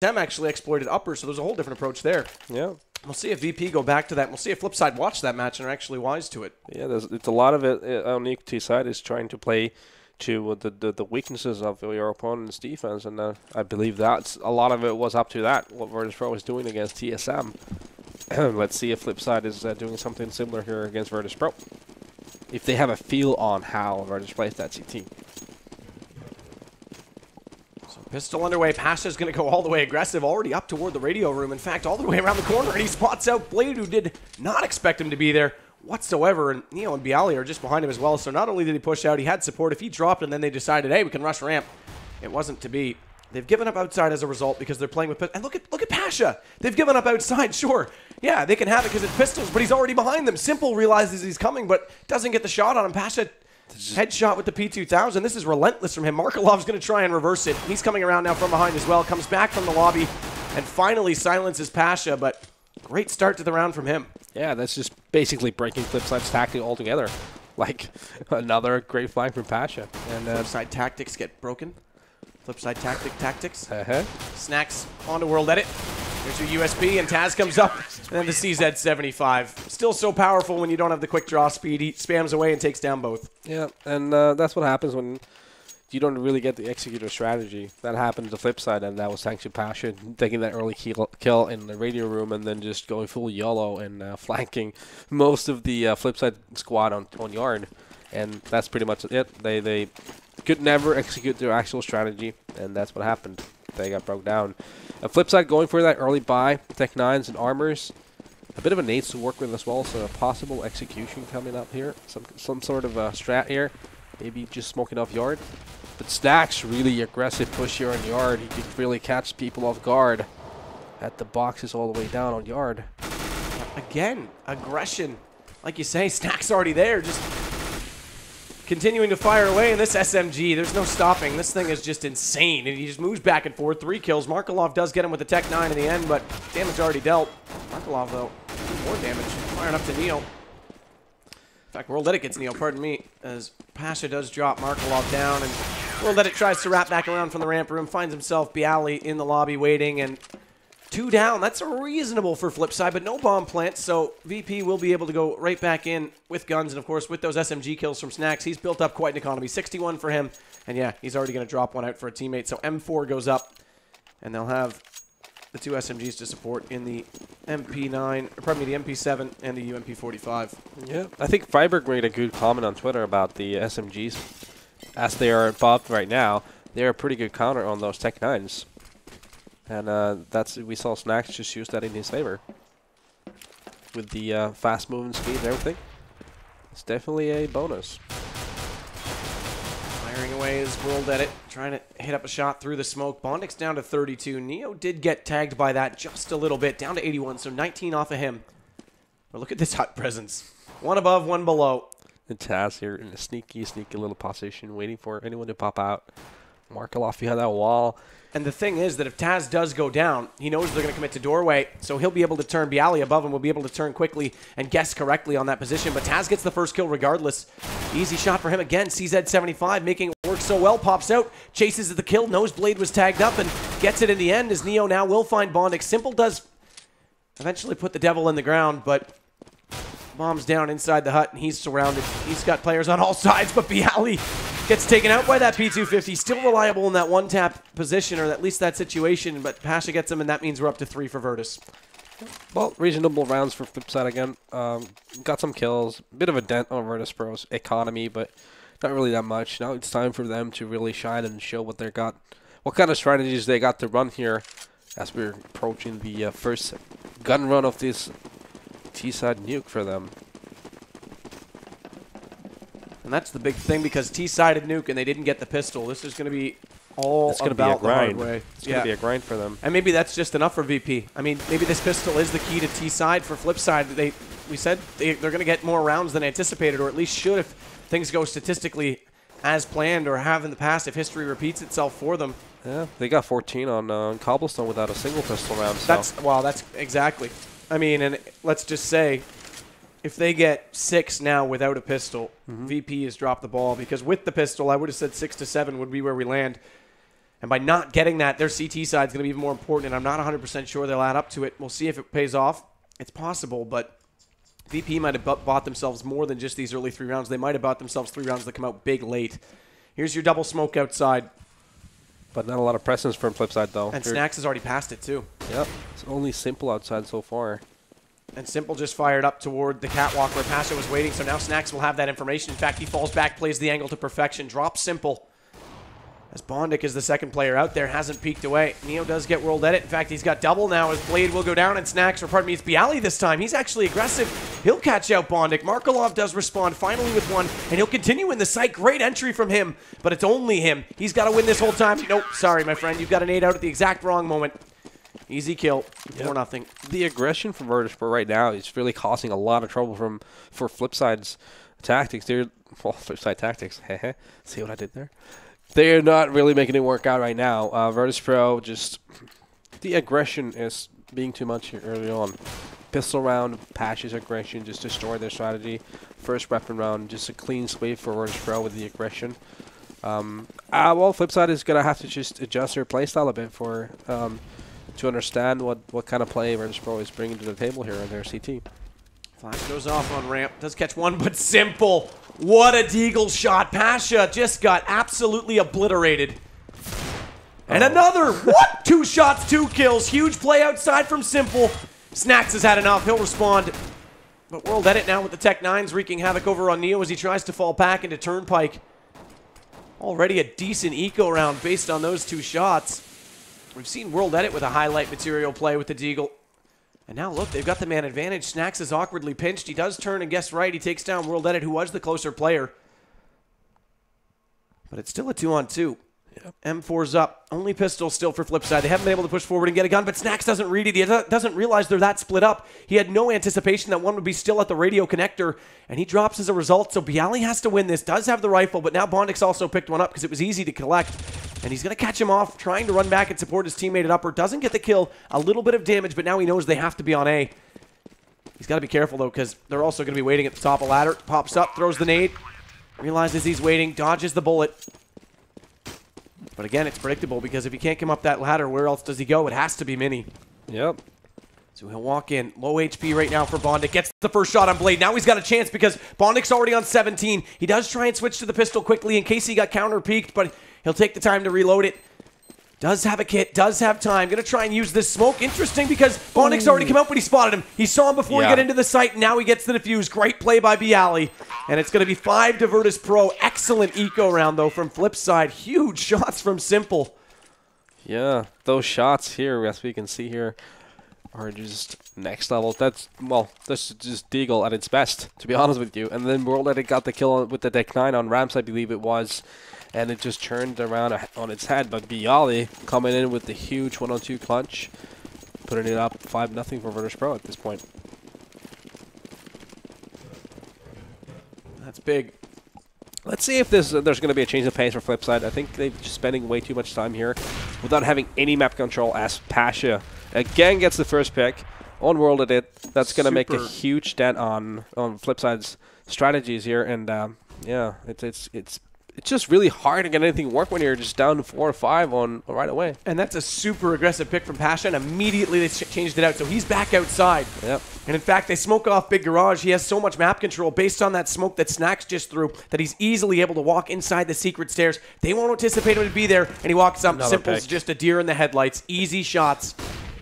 TSM actually exploited upper, so there's a whole different approach there. Yeah. We'll see if VP go back to that. We'll see if Flipside watch that match and are actually wise to it. Yeah, it's a lot of it on the T side is trying to play to the weaknesses of your opponent's defense, and I believe that's a lot of it was up to that, what Virtus.Pro was doing against TSM. Let's see if Flipside is doing something similar here against Virtus.Pro. If they have a feel on how Virtus plays that CT. Pistol underway. Pasha's going to go all the way aggressive, already up toward the radio room. In fact, all the way around the corner, and he spots out Blade, who did not expect him to be there whatsoever. And Neo and Bialy are just behind him as well. So not only did he push out, he had support. If he dropped and then they decided, hey, we can rush ramp, it wasn't to be. They've given up outside as a result because they're playing with and look at Pasha. They've given up outside, sure. Yeah, they can have it because it's pistols, but he's already behind them. Simple realizes he's coming, but doesn't get the shot on him. Pasha headshot with the P2000. This is relentless from him. Markelov's going to try and reverse it. He's coming around now from behind as well. Comes back from the lobby and finally silences Pasha, but great start to the round from him. Yeah, that's just basically breaking Flipside's tactic altogether. Like, another great flank from Pasha. And Flipside tactics get broken. Flipside tactics. Uh-huh. Snacks onto World Edit. There's your USB, and Taz comes up, and then the CZ75. Still so powerful when you don't have the quick draw speed. He spams away and takes down both. Yeah, and that's what happens when you don't really get the executor strategy. That happened to the flip side, and that was thanks to Pasha taking that early kill in the radio room and then just going full YOLO and flanking most of the flip side squad on yard. And that's pretty much it. They could never execute their actual strategy, and that's what happened. They got broke down. Flipside going for that early buy, Tech 9s and armors. A bit of a nades to work with as well, so a possible execution coming up here. Some sort of a strat here. Maybe just smoking off yard. But Stack's really aggressive push here on yard. He could really catch people off guard at the boxes all the way down on yard. Again, aggression. Like you say, Stack's already there. Just continuing to fire away in this SMG. There's no stopping. This thing is just insane. And he just moves back and forth. 3 kills. Markelov does get him with the Tech 9 in the end, but damage already dealt. Markelov, though, more damage. Firing up to Neo. In fact, World Edit gets Neo, pardon me, as Pasha does drop Markelov down. And World Edit tries to wrap back around from the ramp room. Finds himself Bialy in the lobby waiting. And 2 down. That's reasonable for Flipside, but no bomb plant, so VP will be able to go right back in with guns, and of course with those SMG kills from Snacks, he's built up quite an economy. 61 for him, and yeah, he's already going to drop one out for a teammate, so M4 goes up, and they'll have the 2 SMGs to support in the MP9, or pardon me, the MP7 and the UMP45. Yeah, I think Fiberg made a good comment on Twitter about the SMGs. As they are buffed right now, they're a pretty good counter on those Tech 9s. And we saw Snacks just use that in his favor. With the fast moving speed and everything. It's definitely a bonus. Firing away is World Edit, trying to hit up a shot through the smoke. Bondix down to 32. Neo did get tagged by that just a little bit, down to 81, so 19 off of him. But look at this hut presence. 1 above, 1 below. And Taz here in a sneaky little position, waiting for anyone to pop out. Markelov behind that wall. And the thing is that if Taz does go down, he knows they're going to commit to doorway, so he'll be able to turn. Bialy above him will be able to turn quickly and guess correctly on that position, but Taz gets the first kill regardless. Easy shot for him again. CZ75 making it work so well, pops out, chases the kill, knows Blade was tagged up, and gets it in the end as Neo now will find Bondix. Simple does eventually put the devil in the ground, but bombs down inside the hut, and he's surrounded. He's got players on all sides, but Bialy gets taken out by that P250. Still reliable in that one-tap position, or at least that situation, but Pasha gets him, and that means we're up to 3 for Virtus. Well, reasonable rounds for Flipside again. Got some kills. Bit of a dent on Virtus.Pro's economy, but not really that much. Now it's time for them to really shine and show what they got, what kind of strategies they got to run here as we're approaching the first gun run of this T-side nuke for them. And that's the big thing, because T-sided nuke and they didn't get the pistol. This is going to be all it's gonna about be a grind. the hard way. It's going to be a grind for them. And maybe that's just enough for VP. I mean, maybe this pistol is the key to T-side. For Flipside, we said they're going to get more rounds than anticipated, or at least should if things go statistically as planned or have in the past, if history repeats itself for them. Yeah, they got 14 on Cobblestone without a single pistol round. So. That's exactly. I mean, and let's just say, if they get 6 now without a pistol, VP has dropped the ball, because with the pistol, I would have said 6 to 7 would be where we land. And by not getting that, their CT side is going to be even more important, and I'm not 100% sure they'll add up to it. We'll see if it pays off. It's possible, but VP might have bought themselves more than just these early 3 rounds. They might have bought themselves 3 rounds that come out big late. Here's your double smoke outside. But not a lot of presence from Flipside, though. And Snacks has already passed it, too. Yep. It's only Simple outside so far. And Simple just fired up toward the catwalk where Pasha was waiting, so now Snacks will have that information. In fact, he falls back, plays the angle to perfection, drops Simple. As Bondic is the second player out there, hasn't peeked away. Neo does get world edit. In fact, he's got double now as Blade will go down, and Snacks, or pardon me, it's Bialy this time. He's actually aggressive. He'll catch out Bondic. Markelov does respond finally with one, and he'll continue in the site. Great entry from him, but it's only him. He's got to win this whole time. Nope, sorry, my friend. You've got an 8 out at the exact wrong moment. Easy kill, 4-0. The aggression from Virtus.Pro right now is really causing a lot of trouble for Flipside's tactics. They're, well, Flipside tactics. See what I did there? They're not really making it work out right now. Virtus.Pro, just the aggression is being too much here early on. Pistol round, Pasha's aggression, just destroy their strategy. First weapon round, just a clean sweep for Virtus.Pro with the aggression. Well, Flipside is going to have to just adjust their playstyle a bit for to understand what kind of play Virtus.Pro is bringing to the table here in their CT. Flash goes off on ramp, does catch one, but Simple. What a deagle shot. Pasha just got absolutely obliterated. And another, what? 2 shots, 2 kills. Huge play outside from Simple. Snacks has had enough, he'll respond. But World Edit now with the Tech 9s wreaking havoc over on Neo as he tries to fall back into Turnpike. Already a decent eco round based on those 2 shots. We've seen World Edit with a highlight material play with the deagle. And now look, they've got the man advantage. Snacks is awkwardly pinched. He does turn and guess right. He takes down World Edit, who was the closer player. But it's still a 2-on-2. Yep. M4's up. Only pistol still for Flipside. They haven't been able to push forward and get a gun, but Snacks doesn't read it. He doesn't realize they're that split up. He had no anticipation that one would be still at the radio connector, and he drops as a result. So Bialy has to win this. Does have the rifle, but now Bondic's also picked one up because it was easy to collect. And he's going to catch him off, trying to run back and support his teammate at upper. Doesn't get the kill. A little bit of damage, but now he knows they have to be on A. He's got to be careful, though, because they're also going to be waiting at the top of ladder. Pops up, throws the nade. Realizes he's waiting, dodges the bullet. But again, it's predictable, because if he can't come up that ladder, where else does he go? It has to be Mini. Yep. So he'll walk in. Low HP right now for Bondic. Gets the first shot on Blade. Now he's got a chance because Bondic's already on 17. He does try and switch to the pistol quickly in case he got counter-peeked, but he'll take the time to reload it. Does have a kit, does have time. Gonna try and use this smoke. Interesting because Bondic's already come out, but he spotted him. He saw him before he got into the site, and now he gets the defuse. Great play by Bialy. And it's gonna be 5 to Virtus.Pro. Excellent eco round, though, from Flipside. Huge shots from Simple. Yeah, those shots here, as we can see here, are just next level. That's just Deagle at its best, to be honest with you. And then World Edit got the kill with the Deck 9 on ramps, I believe it was. And it just turned around on its head. But Bialy coming in with the huge 1-on-2 clutch, putting it up 5-0 for Virtus.Pro at this point. That's big. Let's see if there's going to be a change of pace for Flipside. I think they're just spending way too much time here without having any map control, as Pasha again gets the first pick on World Edit. That's going to make a huge dent on Flipside's strategies here. And yeah, it's just really hard to get anything work when you're just down 4 or 5 on right away. And that's a super aggressive pick from Pasha, and immediately they changed it out. So he's back outside. Yep. And in fact, they smoke off Big Garage. He has so much map control based on that smoke that Snacks just threw that he's easily able to walk inside the secret stairs. They won't anticipate him to be there, and he walks up. Simple's just a deer in the headlights. Easy shots.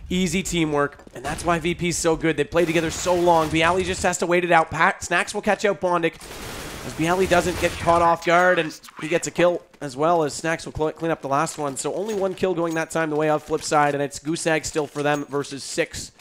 Easy teamwork, and that's why VP's so good. They play together so long. Bialy just has to wait it out. Snacks will catch out Bondic. As Bialy doesn't get caught off guard, and he gets a kill as well, as Snacks will clean up the last one. So only 1 kill going that time the way of Flipside, and it's Goose Egg still for them versus 6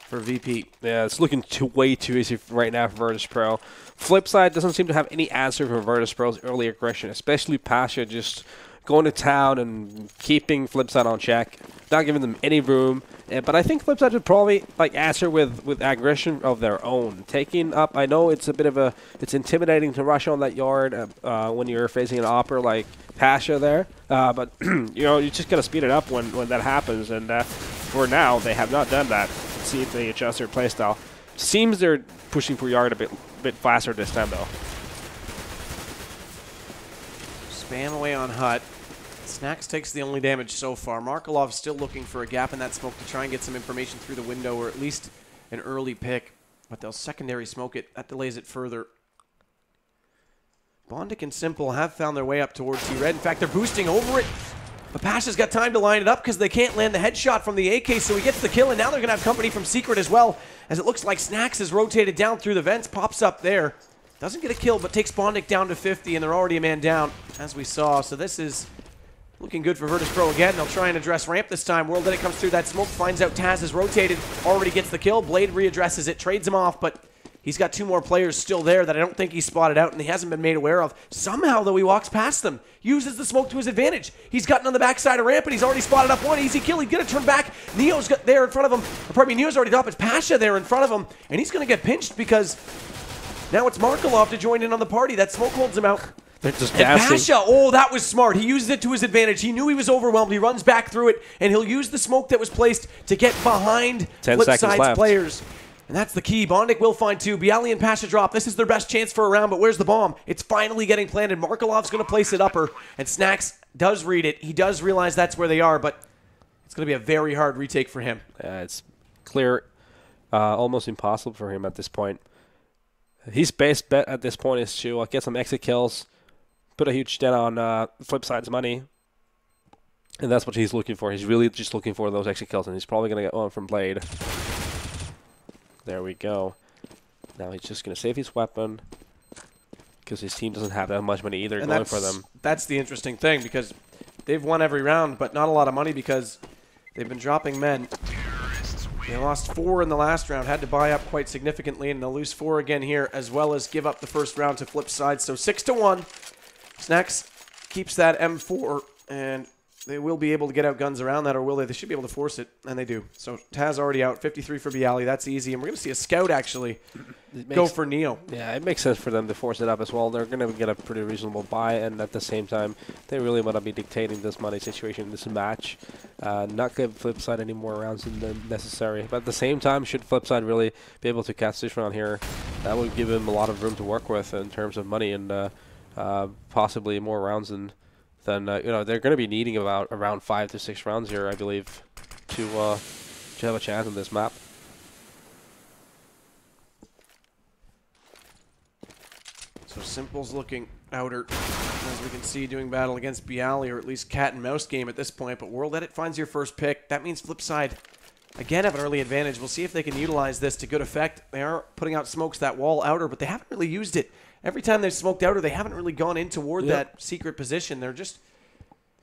for VP. Yeah, it's looking way too easy right now for Virtus.Pro. Flipside doesn't seem to have any answer for Virtus.Pro's early aggression, especially Pasha just going to town and keeping Flipside on check, not giving them any room. But I think Flipside would probably answer with aggression of their own, taking up. I know it's a bit of it's intimidating to rush on that yard when you're facing an opper like Pasha there. But you just gotta speed it up when that happens. And for now, they have not done that. Let's see if they adjust their playstyle. Seems they're pushing for yard a bit faster this time though. Spam away on Hut. Snacks takes the only damage so far. Markelov still looking for a gap in that smoke to try and get some information through the window, or at least an early pick. But they'll secondary smoke it. That delays it further. Bondic and Simple have found their way up towards T-Red. In fact, they're boosting over it. But Pasha's got time to line it up because they can't land the headshot from the AK, so he gets the kill, and now they're going to have company from Secret as well, as it looks like Snacks is rotated down through the vents, pops up there. Doesn't get a kill, but takes Bondic down to 50, and they're already a man down, as we saw. So this is looking good for Virtus.Pro again. They'll try and address ramp this time. World Edit comes through that smoke, finds out Taz is rotated, already gets the kill. Blade readdresses it, trades him off, but he's got two more players still there that I don't think he spotted out and he hasn't been made aware of. Somehow, though, he walks past them, uses the smoke to his advantage. He's gotten on the backside of ramp and he's already spotted up one. Easy kill. He's going to turn back. Neo's got there in front of him. Or pardon me, Neo's already up. It's Pasha there in front of him, and he's going to get pinched because now it's Markelov to join in on the party. That smoke holds him out. They're just and Pasha, oh, that was smart. He used it to his advantage. He knew he was overwhelmed. He runs back through it, and he'll use the smoke that was placed to get behind Flipside's players. And that's the key. Bondic will find two. Bialy and Pasha drop. This is their best chance for a round, but where's the bomb? It's finally getting planted. Markelov's going to place it upper, and Snacks does read it. He does realize that's where they are, but it's going to be a very hard retake for him. Yeah, it's clear, almost impossible for him at this point. His best bet at this point is to get some exit kills, put a huge dent on Flipside's money, and that's what he's looking for. He's really just looking for those exit kills, and he's probably going to get one from Blade. There we go. Now he's just going to save his weapon because his team doesn't have that much money either going for them. That's the interesting thing, because they've won every round, but not a lot of money because they've been dropping men. They lost 4 in the last round, had to buy up quite significantly, and they'll lose 4 again here, as well as give up the first round to Flipside. So 6-1. Snacks keeps that M4, and they will be able to get out guns around that, or will they? They should be able to force it, and they do. So Taz already out, 53 for Bialy. That's easy, and we're going to see a scout actually go for Neo. Yeah, it makes sense for them to force it up as well. They're going to get a pretty reasonable buy, and at the same time, they really want to be dictating this money situation in this match. Not give Flipside any more rounds than necessary. But at the same time, should Flipside really be able to catch this round here, that would give him a lot of room to work with in terms of money and possibly more rounds than you know, they're going to be needing about around 5 to 6 rounds here, I believe, to have a chance on this map. So Simple's looking outer, as we can see, doing battle against Bialy, or at least cat and mouse game at this point. But World Edit finds your first pick. That means Flipside again have an early advantage. We'll see if they can utilize this to good effect. They are putting out smokes that wall outer, but they haven't really used it. Every time they've smoked outer, they haven't really gone in toward that secret position. They're just...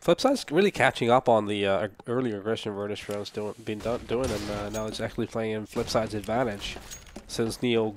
Flipside's really catching up on the earlier aggression Virtus.Pro's doing, and now it's actually playing in Flipside's advantage since Neo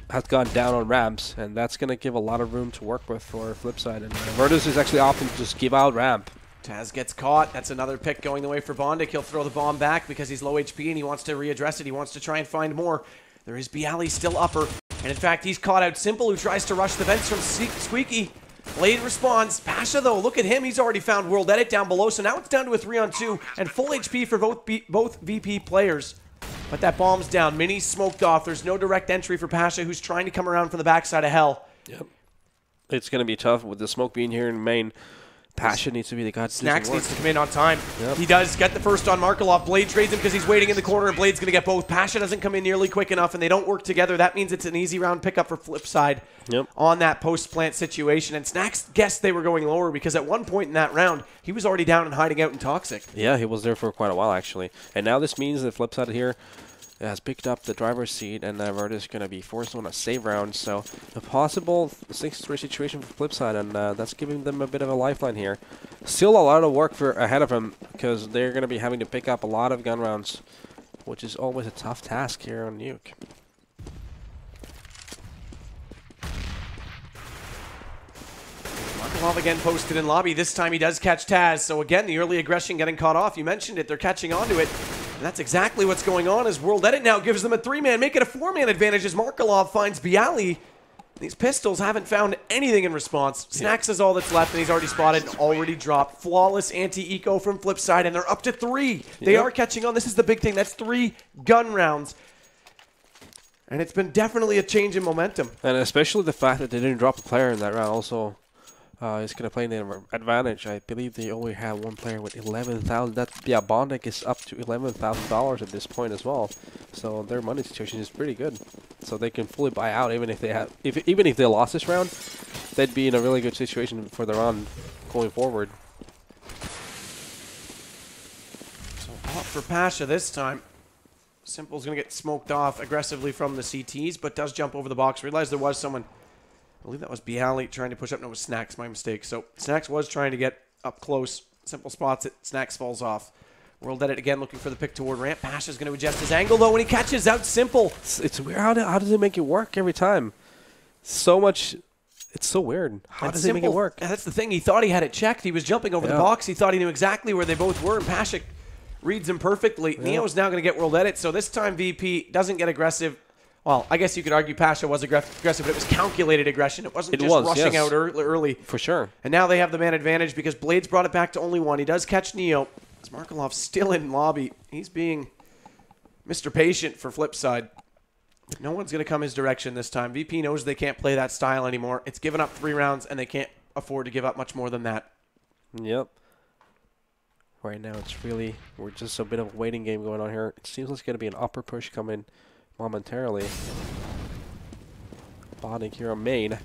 has gone down on ramps, and that's going to give a lot of room to work with for Flipside. And Virtus is actually opting to just give out ramp. Taz gets caught. That's another pick going the way for Bondic. He'll throw the bomb back because he's low HP and he wants to readdress it. He wants to try and find more. There is Bialy still upper. And in fact, he's caught out Simple, who tries to rush the vents from Squeaky. Blade responds. Pasha, though, look at him. He's already found World Edit down below. So now it's down to a 3-on-2 and full HP for both VP players. But that bomb's down. Mini's smoked off. There's no direct entry for Pasha, who's trying to come around from the backside of Hell. Yep. It's going to be tough with the smoke being here in main. Pasha needs to be the guy to Snacks needs to come in on time. Yep. He does get the first on Markelov. Blade trades him because he's waiting in the corner, and Blade's going to get both. Pasha doesn't come in nearly quick enough, and they don't work together. That means it's an easy round pickup for Flipside on that post-plant situation. And Snacks guessed they were going lower because at one point in that round, he was already down and hiding out in Toxic. Yeah, he was there for quite a while, actually. And now this means that Flipside here has picked up the driver's seat, and Virtus is going to be forced on a save round. So a possible 6-3 situation for Flipside, and that's giving them a bit of a lifeline here. Still a lot of work ahead of them because they're going to be having to pick up a lot of gun rounds, which is always a tough task here on Nuke. Markelov again posted in lobby. This time he does catch Taz. So again, the early aggression getting caught off. You mentioned it. They're catching onto it. And that's exactly what's going on as World Edit now gives them a 3-man, make it a 4-man advantage as Markelov finds Bialy. These pistols haven't found anything in response. Snacks is all that's left, and he's already spotted and already dropped. Flawless anti-eco from Flipside, and they're up to 3. They are catching on. This is the big thing. That's 3 gun rounds. And it's been definitely a change in momentum. And especially the fact that they didn't drop a player in that round also is going to play in their advantage. I believe they only have one player with 11,000. Yeah, Bondic is up to $11,000 at this point as well. So their money situation is pretty good. So they can fully buy out even if they have, even if they lost this round, they'd be in a really good situation for the round going forward. So off for Pasha this time. Simple's going to get smoked off aggressively from the CTs, but does jump over the box. Realized there was someone. I believe that was Bialy trying to push up. No, it was Snacks, my mistake. So Snacks was trying to get up close. Simple spots it. Snacks falls off. World Edit again looking for the pick toward ramp. Pasha's going to adjust his angle, though, when he catches out Simple. It's weird. How does it make it work every time? So much. It's so weird. How does it make it work? That's the thing. He thought he had it checked. He was jumping over the box. He thought he knew exactly where they both were, and Pasha reads him perfectly. Neo's now going to get World Edit, so this time VP doesn't get aggressive. Well, I guess you could argue Pasha was aggressive, but it was calculated aggression. It wasn't just rushing out early. For sure. And now they have the man advantage because Blade's brought it back to only one. He does catch Neo. As Markelov's still in lobby. He's being Mr. Patient for Flipside. No one's going to come his direction this time. VP knows they can't play that style anymore. It's given up 3 rounds, and they can't afford to give up much more than that. Yep. Right now, it's really, we're just a bit of a waiting game going on here. It seems like it's going to be an upper push coming momentarily. Bondic here on main.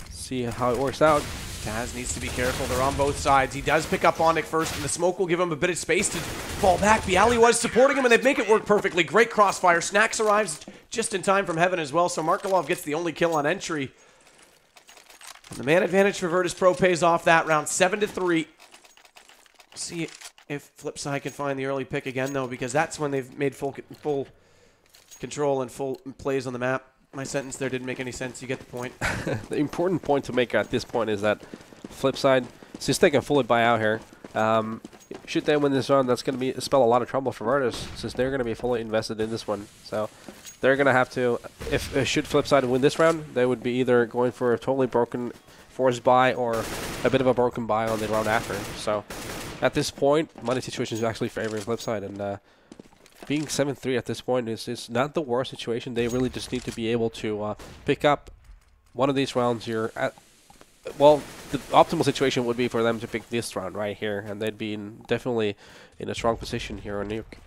See how it works out. Taz needs to be careful. They're on both sides. He does pick up Bondic first, and the smoke will give him a bit of space to fall back. Bialy was supporting him, and they make it work perfectly. Great crossfire. Snacks arrives just in time from heaven as well, so Markelov gets the only kill on entry. And the man advantage for Virtus.Pro pays off that round, 7-3. See if Flipside can find the early pick again, though, because that's when they've made full control and full plays on the map. My sentence there didn't make any sense. You get the point. The important point to make at this point is that Flipside, since they can fully buy out here, should they win this round, that's going to spell a lot of trouble for Virtus, since they're going to be fully invested in this one. So they're going to have to, should Flipside win this round, they would be either going for a totally broken forced buy or a bit of a broken buy on the round after. So at this point, money situation is actually favoring Flipside, and being 7-3 at this point is not the worst situation. They really just need to be able to pick up one of these rounds here. Well, the optimal situation would be for them to pick this round right here, and they'd be definitely in a strong position here on Nuke.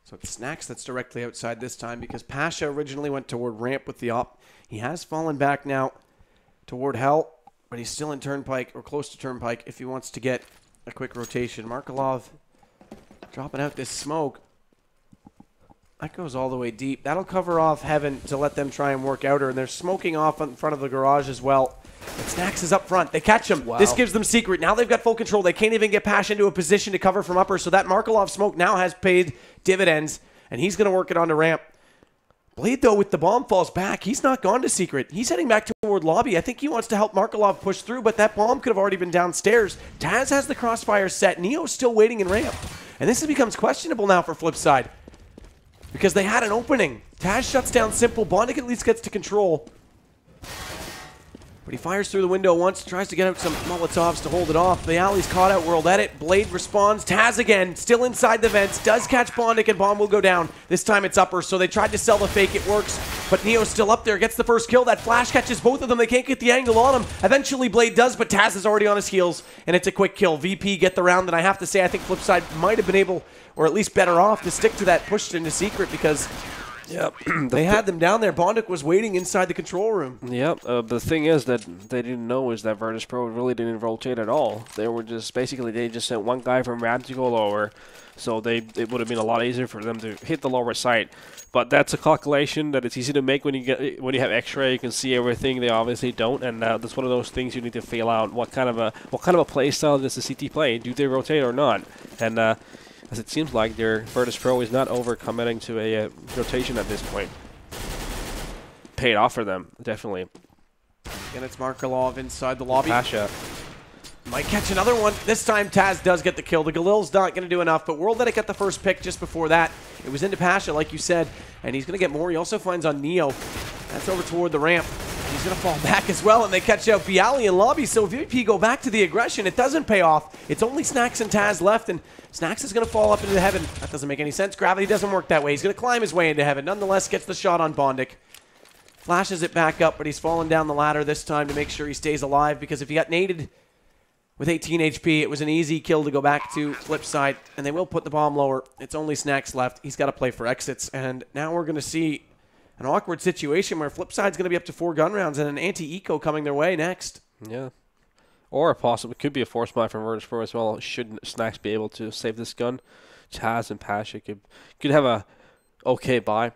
So it's Snacks that's directly outside this time because Pasha originally went toward ramp with the op. He has fallen back now toward Hell, but he's still in Turnpike or close to Turnpike if he wants to get a quick rotation. Markelov dropping out this smoke. That goes all the way deep. That'll cover off Heaven to let them try and work out her. And they're smoking off in front of the garage as well. But Snacks is up front. They catch him. Wow. This gives them secret. Now they've got full control. They can't even get Pasha into a position to cover from upper. So that Markelov smoke now has paid dividends. And he's going to work it on the ramp. Blade, though, with the bomb falls back. He's not gone to secret. He's heading back toward lobby. I think he wants to help Markelov push through, but that bomb could have already been downstairs. Taz has the crossfire set. Neo's still waiting in ramp. And this becomes questionable now for Flipside because they had an opening. Taz shuts down Simple. Bondic at least gets to control. But he fires through the window once, tries to get out some Molotovs to hold it off. Bialy's caught out World Edit. Blade responds. Taz again, still inside the vents. Does catch Bondic and bomb will go down. This time it's upper, so they tried to sell the fake. It works, but Neo's still up there. Gets the first kill. That flash catches both of them. They can't get the angle on him. Eventually Blade does, but Taz is already on his heels, and it's a quick kill. VP get the round, and I have to say I think Flipside might have been able, or at least better off, to stick to that push into secret because they had them down there. Bondic was waiting inside the control room. Yep. The thing is that they didn't know is that Virtus.Pro really didn't rotate at all. They were just basically they just sent one guy from ramp to go lower, so it would have been a lot easier for them to hit the lower site. But that's a calculation that it's easy to make when you have X-ray. You can see everything. They obviously don't, and that's one of those things you need to feel out. What kind of a play style does the CT play? Do they rotate or not? And as it seems like their Virtus.Pro is not over-committing to a rotation at this point. Paid off for them, definitely. And it's Markelov inside the lobby. Pasha might catch another one. This time Taz does get the kill. The Galil's not going to do enough, but World Edit got the first pick just before that. It was into Pasha, like you said, and he's going to get more. He also finds on Neo. That's over toward the ramp. He's going to fall back as well, and they catch out Bialy in lobby. So VP go back to the aggression. It doesn't pay off. It's only Snacks and Taz left, and Snacks is going to fall up into heaven. That doesn't make any sense. Gravity doesn't work that way. He's going to climb his way into heaven. Nonetheless, gets the shot on Bondic. Flashes it back up, but he's fallen down the ladder this time to make sure he stays alive, because if he got naded with 18 HP, it was an easy kill to go back to Flipside, and they will put the bomb lower. It's only Snacks left. He's got to play for exits, and now we're going to see an awkward situation where Flipside's going to be up to 4 gun rounds and an anti-eco coming their way next. Yeah. Or possibly could be a force buy from Virtus.Pro as well. Should Snacks be able to save this gun, Chaz and Pasha could have a okay buy.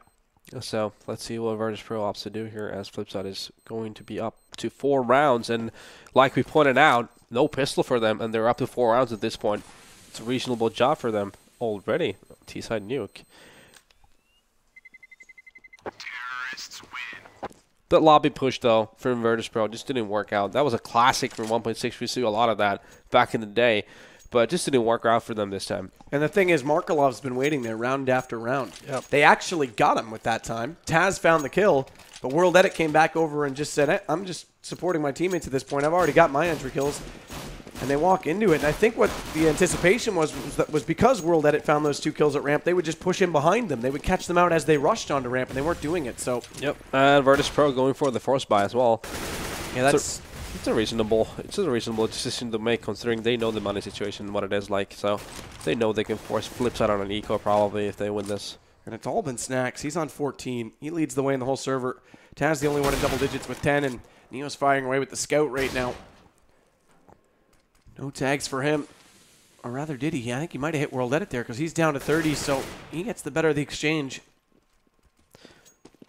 So let's see what Virtus.Pro opts to do here, as Flipside is going to be up to 4 rounds. And like we pointed out, no pistol for them, and they're up to 4 rounds at this point. It's a reasonable job for them already. T-side nuke. Terrorists win. The lobby push, though, from Virtus.Pro just didn't work out. That was a classic from 1.6. We see a lot of that back in the day, but it just didn't work out for them this time. And the thing is, Markelov's been waiting there round after round. Yep. They actually got him with that time. Taz found the kill, but World Edit came back over and just said, hey, I'm just supporting my teammates at this point. I've already got my entry kills. And they walk into it. And I think what the anticipation was because World Edit found those 2 kills at ramp, they would just push in behind them. They would catch them out as they rushed onto ramp, and they weren't doing it. So Yep. And Virtus.Pro going for the force buy as well. yeah, that's It's a reasonable decision to make, considering they know the money situation and what it is like. So they know they can force Flipside on an eco probably if they win this. and it's all been Snacks. He's on 14. He leads the way in the whole server. Taz the only one in double digits with 10, and Neo's firing away with the scout right now. No tags for him. Or rather, did he? Yeah, I think he might have hit World Edit there because he's down to 30, so he gets the better of the exchange.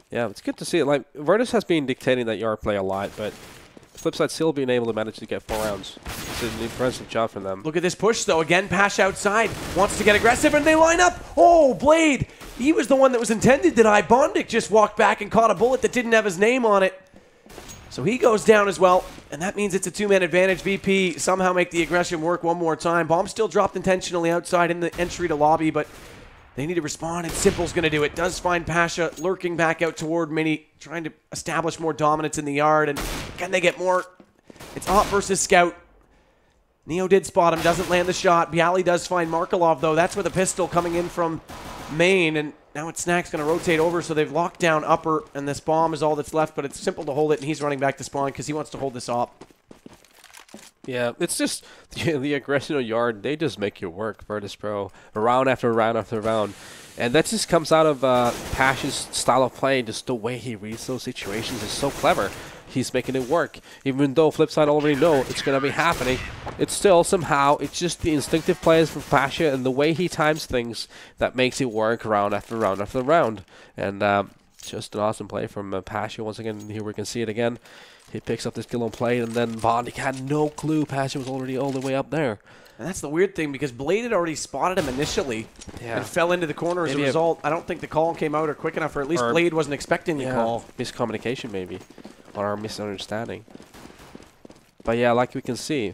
Yeah, it's good to see it. Like, Virtus has been dictating that yard play a lot, but Flipside still being able to manage to get 4 rounds. It's an impressive job from them. Look at this push, though. Again, Pash outside. Wants to get aggressive, and they line up. Oh, Blade. He was the one that was intended to die. Bondic just walked back and caught a bullet that didn't have his name on it. So he goes down as well, and that means it's a 2-man advantage. VP somehow make the aggression work one more time. Bomb still dropped intentionally outside in the entry to lobby, but they need to respond, and Simple's going to do it. Does find Pasha lurking back out toward Mini, trying to establish more dominance in the yard, and can they get more? It's Op versus Scout. Neo did spot him, doesn't land the shot. Bialy does find Markelov, though. That's with a pistol coming in from main, and now it's Snack's going to rotate over, so they've locked down upper, and this bomb is all that's left, but it's Simple to hold it, and he's running back to spawn because he wants to hold this op. Yeah, it's just the aggression of yard. They just make you work, Virtus.Pro, round after round after round. And that just comes out of Pasha's style of play. Just the way he reads those situations is so clever. He's making it work. Even though Flipside already know it's going to be happening, it's still somehow, it's just the instinctive plays from Pasha and the way he times things that makes it work round after round after round. And just an awesome play from Pasha. Once again, here we can see it again. He picks up this kill on play, and then Bondic had no clue Pasha was already all the way up there. And that's the weird thing, because Blade had already spotted him initially and fell into the corner as a result. I don't think the call came out or quick enough, or at least Blade wasn't expecting the call. Miscommunication maybe, or our misunderstanding. But yeah, like we can see,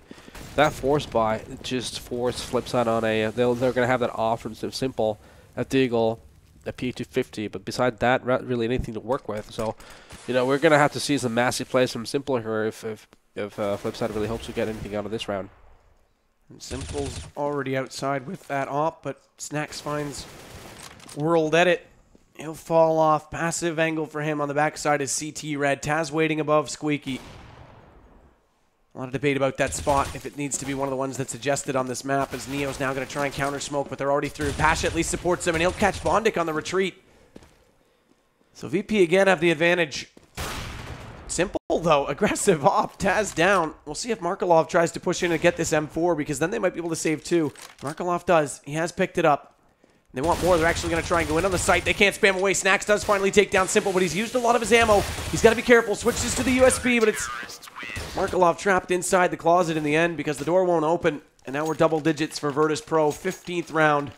that force buy just forced Flipside on a, they're going to have that off from Simple, a Deagle, a P250, but beside that, not really anything to work with. So, you know, we're going to have to see some massive plays from Simple here if Flipside really hopes to get anything out of this round. And Simple's already outside with that op, but Snacks finds World Edit. He'll fall off. Passive angle for him on the backside is CT Red. Taz waiting above Squeaky. A lot of debate about that spot, if it needs to be one of the ones that's suggested on this map, as Neo's now going to try and counter smoke, but they're already through. Pasha at least supports him, and he'll catch Bondic on the retreat. So VP again have the advantage. Simple, though. Aggressive op. Taz down. We'll see if Markelov tries to push in and get this M4, because then they might be able to save 2. Markelov does. He has picked it up. They want more. They're actually going to try and go in on the site. They can't spam away. Snacks does finally take down Simple, but he's used a lot of his ammo. He's got to be careful. Switches to the USB, but it's Markelov trapped inside the closet in the end because the door won't open. And now we're double digits for Virtus.Pro. 15th round.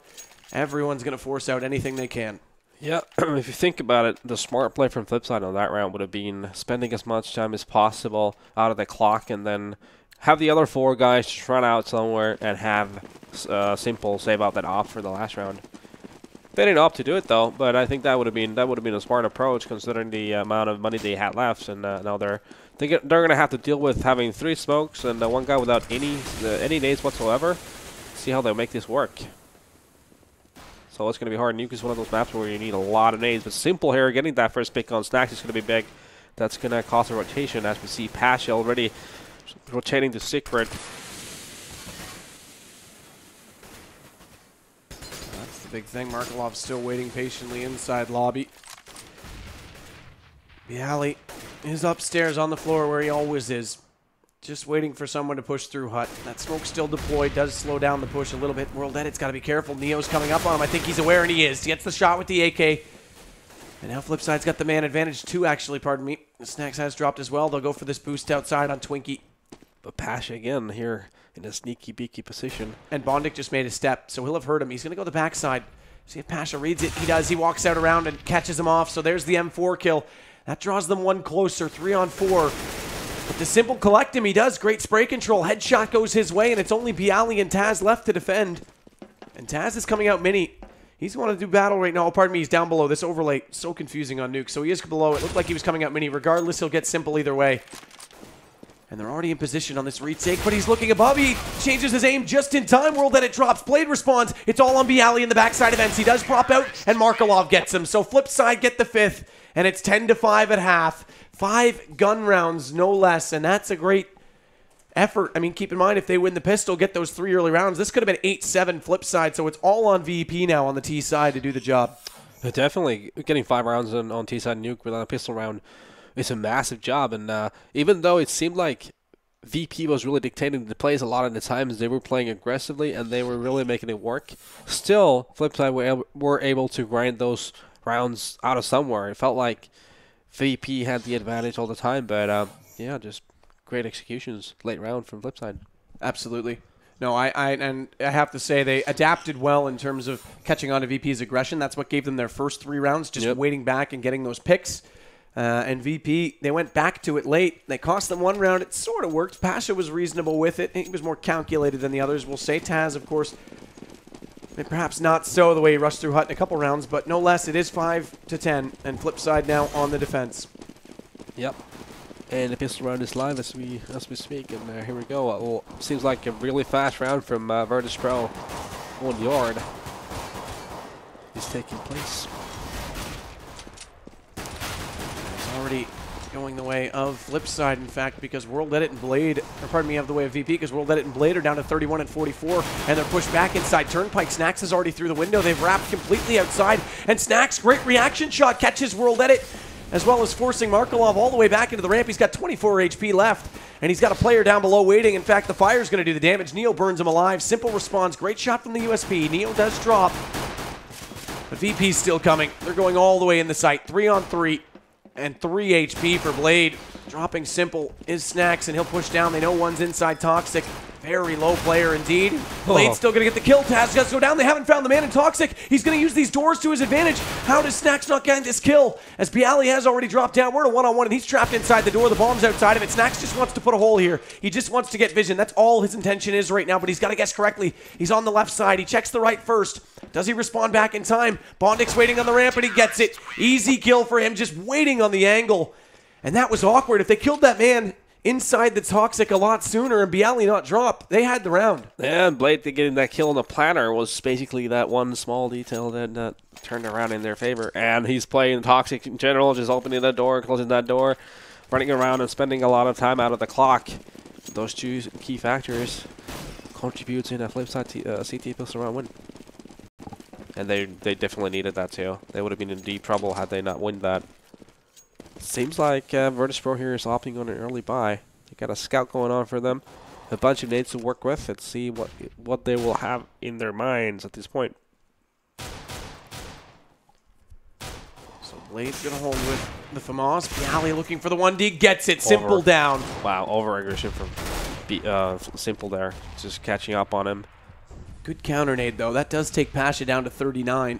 Everyone's going to force out anything they can. Yeah, if you think about it, the smart play from Flipside on that round would have been spending as much time as possible out of the clock and then have the other 4 guys just run out somewhere and have Simple save out that op for the last round. They didn't opt to do it though, but I think that would have been a smart approach considering the amount of money they had left, and now they're going to have to deal with having 3 smokes and 1 guy without any nades whatsoever. See how they'll make this work. So it's going to be hard. Nuke is one of those maps where you need a lot of nades, but Simple here getting that first pick on Snacks is going to be big. That's going to cause a rotation as we see Pasha already rotating to Secret. That's the big thing. Markelov's still waiting patiently inside lobby. Bialy is upstairs on the floor where he always is. Just waiting for someone to push through Hut. That smoke still deployed. Does slow down the push a little bit. World Edit's got to be careful. Neo's coming up on him. I think he's aware, and he is. He gets the shot with the AK. And now Flipside's got the man advantage, too, actually, pardon me. Snacks has dropped as well. They'll go for this boost outside on Twinkie. But Pasha again here in a sneaky beaky position. And Bondic just made a step, so he'll have heard him. He's going to go the backside. See if Pasha reads it. He does. He walks out around and catches him off. So there's the M4 kill. That draws them one closer, 3 on 4. But the Simple collect him. He does. Great spray control. Headshot goes his way, and it's only Bialy and Taz left to defend. And Taz is coming out mini. He's going to do battle right now. Oh, pardon me. He's down below. This overlay, so confusing on Nuke. So he is below. It looked like he was coming out mini. Regardless, he'll get Simple either way. And they're already in position on this retake, but he's looking above. He changes his aim just in time. World Edit drops. Blade responds. It's all on Bialy in the backside events. He does prop out, and Markelov gets him. So Flipside get the 5th, and it's 10-5 at half. 5 gun rounds, no less, and that's a great effort. I mean, keep in mind, if they win the pistol, get those 3 early rounds, this could have been 8-7 Flipside, so it's all on VP now on the T side to do the job. Definitely getting 5 rounds on T side Nuke without a pistol round is a massive job, and even though it seemed like VP was really dictating the plays a lot of the times, they were playing aggressively and they were really making it work. Still, Flipside were able to grind those rounds out of somewhere. It felt like VP had the advantage all the time, but yeah, just great executions late round from Flipside. Absolutely. No, I have to say they adapted well in terms of catching on to VP's aggression. That's what gave them their first 3 rounds, just waiting back and getting those picks. And VP, they went back to it late. They cost them 1 round. It sort of worked. Pasha was reasonable with it. He was more calculated than the others. We'll say Taz, of course, perhaps not so the way he rushed through Hut in a couple rounds, but no less, it is 5-10, and Flipside now on the defense. Yep. And the pistol round is live as we speak, and here we go. Well, seems like a really fast round from Virtus.Pro on yard is taking place. It's already going the way of Flipside, in fact, because World Edit and Blade, or pardon me, of the way of VP, because World Edit and Blade are down to 31 and 44, and they're pushed back inside Turnpike. Snacks is already through the window. They've wrapped completely outside, and Snacks, great reaction shot, catches World Edit, as well as forcing Markelov all the way back into the ramp. He's got 24 HP left, and he's got a player down below waiting. In fact, the fire's going to do the damage. Neo burns him alive. Simple responds. Great shot from the USP. Neo does drop, but VP's still coming. They're going all the way in the site. 3 on 3. And 3 HP for Blade. Dropping Simple is Snacks, and he'll push down. They know one's inside Toxic. Very low player indeed. Blade's still going to get the kill. Taz does go down. They haven't found the man in Toxic. He's going to use these doors to his advantage. How does Snacks not get this kill? As Bialy has already dropped down. We're in a one-on-one, and he's trapped inside the door. The bomb's outside of it. Snacks just wants to put a hole here. He just wants to get vision. That's all his intention is right now, but he's got to guess correctly. He's on the left side. He checks the right first. Does he respond back in time? Bondic's waiting on the ramp, and he gets it. Easy kill for him, just waiting on the angle. And that was awkward. If they killed that man inside the Toxic a lot sooner and Bialy not drop, they had the round. Yeah, and Blade getting that kill on the planner was basically that one small detail that turned around in their favor. And he's playing Toxic in general, just opening that door, closing that door, running around and spending a lot of time out of the clock. Those 2 key factors contribute in a Flipside CT pistol round win. And they definitely needed that too. They would have been in deep trouble had they not won that. Seems like Virtus.Pro here is opting on an early buy. They got a scout going on for them, a bunch of nades to work with. Let's see what they will have in their minds at this point. So Blade's going to hold with the FAMAS. Bialy looking for the 1D, gets it. Simple down. Wow, over-aggression from Simple there. Just catching up on him. Good counter nade, though. That does take Pasha down to 39.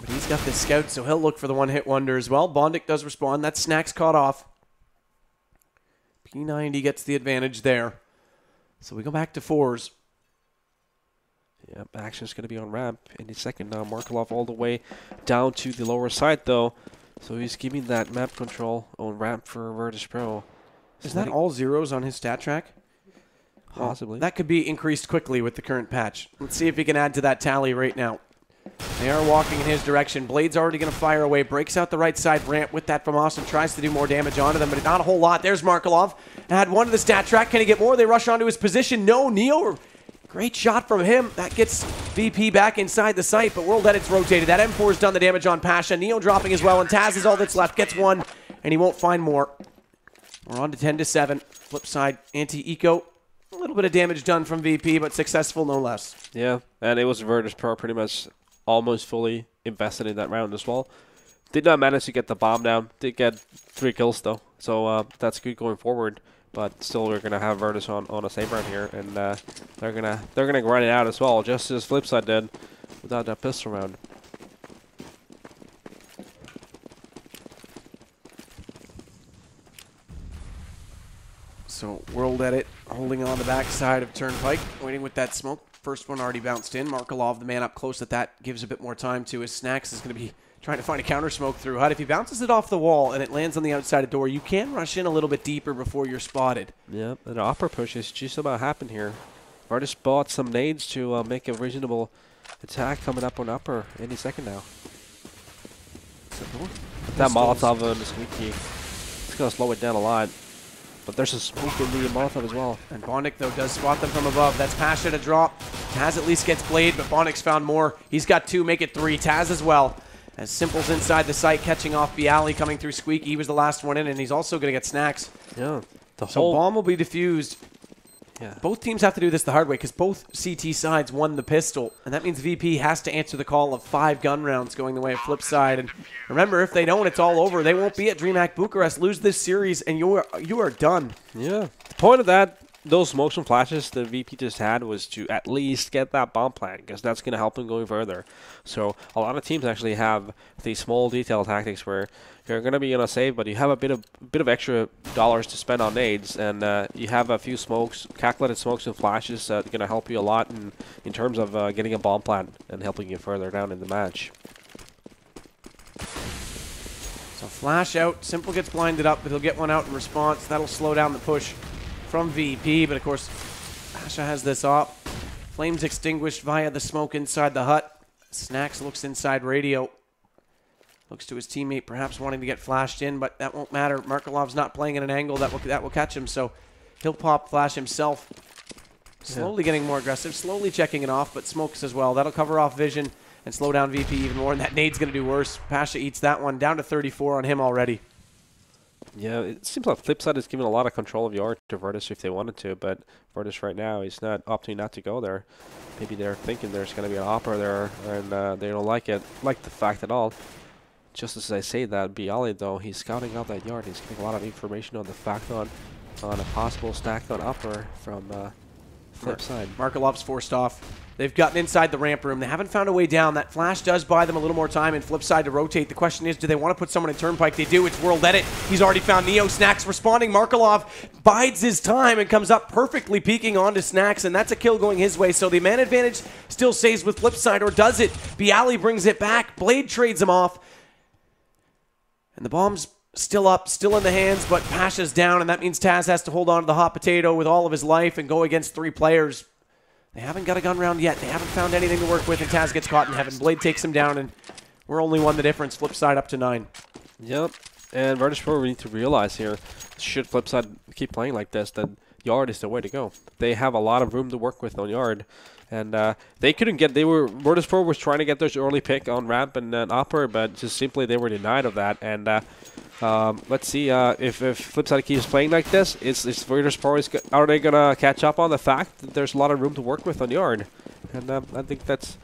But he's got the scout, so he'll look for the one-hit wonder as well. Bondic does respond. That Snacks caught off. P90 gets the advantage there. So we go back to 4s. Yep, action's going to be on ramp any second now. Markelov all the way down to the lower side, though. So he's giving that map control on ramp for Virtus.Pro. Is that all zeros on his stat track? Possibly. That could be increased quickly with the current patch. Let's see if he can add to that tally right now. They are walking in his direction. Blade's already going to fire away. Breaks out the right side ramp with that from Austin. Tries to do more damage onto them, but not a whole lot. There's Markelov. Had one to the stat track. Can he get more? They rush onto his position. No, Neo. Great shot from him. That gets VP back inside the site, but World Edit's rotated. That M4's done the damage on Pasha. Neo dropping as well, and Taz is all that's left. Gets one, and he won't find more. We're on to 10-7. Flip side, anti-eco. A little bit of damage done from VP, but successful no less. Yeah, and it was Virtus.Pro pretty much almost fully invested in that round as well. Did not manage to get the bomb down. Did get 3 kills though, so that's good going forward. But still, we're gonna have Virtus on a save round here, and they're gonna grind it out as well, just as Flipside did without that pistol round. So World Edit holding on the backside of Turnpike, waiting with that smoke. First one already bounced in. Markelov, the man up close at that, gives a bit more time to his Snacks. Is going to be trying to find a counter smoke through HUD. If he bounces it off the wall and it lands on the outside of door, you can rush in a little bit deeper before you're spotted. Yeah, an upper push is just about happened here. Virtus bought some nades to make a reasonable attack coming up on upper any second now. So, that Molotov on the squeaky, it's going to slow it down a lot. But there's a smoke in the Molotov as well. And Bondic, though, does spot them from above. That's Pasha to drop. Taz at least gets Blade, but Bondic's found more. He's got 2, make it 3. Taz as well. As Simple's inside the site, catching off Bialy, coming through Squeaky. He was the last one in, and he's also going to get Snacks. Yeah. So bomb will be defused. Yeah. Both teams have to do this the hard way because both CT sides won the pistol. And that means VP has to answer the call of 5 gun rounds going the way of Flipside. And remember, if they don't, it's all over. They won't be at DreamHack Bucharest. Lose this series, and you are done. Yeah. The point of that, those motion flashes that VP just had was to at least get that bomb plant because that's going to help them going further. So a lot of teams actually have these small detail tactics where you're going to be on a save, but you have a bit of extra dollars to spend on nades, and you have a few smokes, calculated smokes and flashes that are going to help you a lot in terms of getting a bomb plant and helping you further down in the match. So flash out. Simple gets blinded up, but he'll get one out in response. That'll slow down the push from VP, but of course, Pasha has this op. Flames extinguished via the smoke inside the hut. Snacks looks inside radio. Looks to his teammate, perhaps wanting to get flashed in, but that won't matter. Markelov's not playing at an angle that will catch him, so he'll pop flash himself. Slowly getting more aggressive, slowly checking it off, but smokes as well. That'll cover off vision and slow down VP even more, and that nade's going to do worse. Pasha eats that one, down to 34 on him already. Yeah, it seems like Flipside is giving a lot of control of yard to Virtus if they wanted to, but Virtus right now is not opting not to go there. Maybe they're thinking there's going to be an opera there, and they don't like the fact at all. Just as I say that, Bialy, though, he's scouting out that yard. He's getting a lot of information on the fact on a possible stack on upper from Flipside. Markelov's forced off. They've gotten inside the ramp room. They haven't found a way down. That flash does buy them a little more time and Flipside to rotate. The question is, do they want to put someone in Turnpike? They do. It's World Edit. He's already found Neo. Snacks responding. Markelov bides his time and comes up perfectly peeking onto Snacks, and that's a kill going his way. So the man advantage still stays with Flipside, or does it? Bialy brings it back. Blade trades him off. And the bomb's still up, still in the hands, but Pasha's down, and that means Taz has to hold on to the hot potato with all of his life and go against 3 players. They haven't got a gun round yet. They haven't found anything to work with, and Taz gets caught in heaven. Blade takes him down, and we're only 1 the difference. Flipside up to 9. Yep, and Virtus.Pro we need to realize here, should Flipside keep playing like this, then yard is the way to go. They have a lot of room to work with on yard. And they couldn't get, Virtus.Pro was trying to get their early pick on ramp and upper, but just simply they were denied of that. And let's see if Flipside keeps playing like this, is Virtus.Pro, are they going to catch up on the fact that there's a lot of room to work with on yard? And I think that's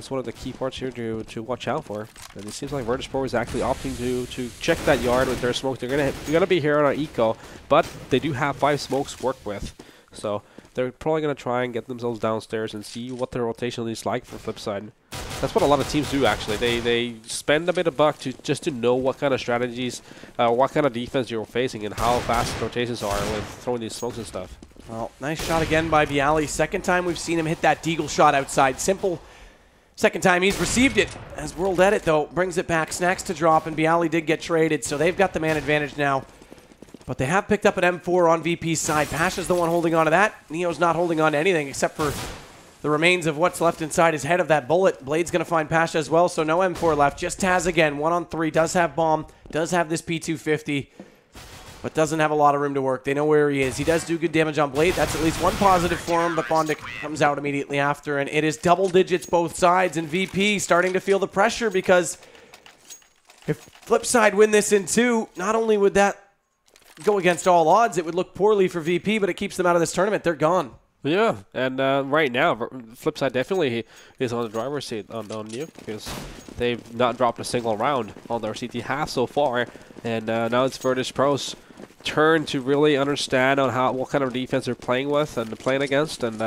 one of the key parts here to watch out for. And it seems like Virtus.Pro is actually opting to check that yard with their smoke. They're gonna be here on our eco, but they do have 5 smokes to work with. So they're probably going to try and get themselves downstairs and see what their rotation is like for Flipside. That's what a lot of teams do, actually. They spend a bit of buck just to know what kind of strategies, what kind of defense you're facing, and how fast rotations are with throwing these smokes and stuff. Well, nice shot again by Bialy. Second time we've seen him hit that deagle shot outside. Simple. Second time he's received it. As World Edit, though, brings it back. Snacks to drop, and Bialy did get traded, so they've got the man advantage now. But they have picked up an M4 on VP's side. Pasha's the one holding on to that. Neo's not holding on to anything except for the remains of what's left inside his head of that bullet. Blade's going to find Pasha as well, so no M4 left. Just Taz again, 1-on-3. Does have bomb, does have this P250, but doesn't have a lot of room to work. They know where he is. He does do good damage on Blade. That's at least one positive for him, but Bondic comes out immediately after, and it is double digits both sides, and VP starting to feel the pressure because if Flipside win this in 2, not only would that go against all odds, it would look poorly for VP, but it keeps them out of this tournament. They're gone. Yeah, and right now, Flipside definitely is on the driver's seat on Nuke because they've not dropped a single round on their CT half so far, and now it's Virtus.Pro's turn to really understand on what kind of defense they're playing with and playing against, and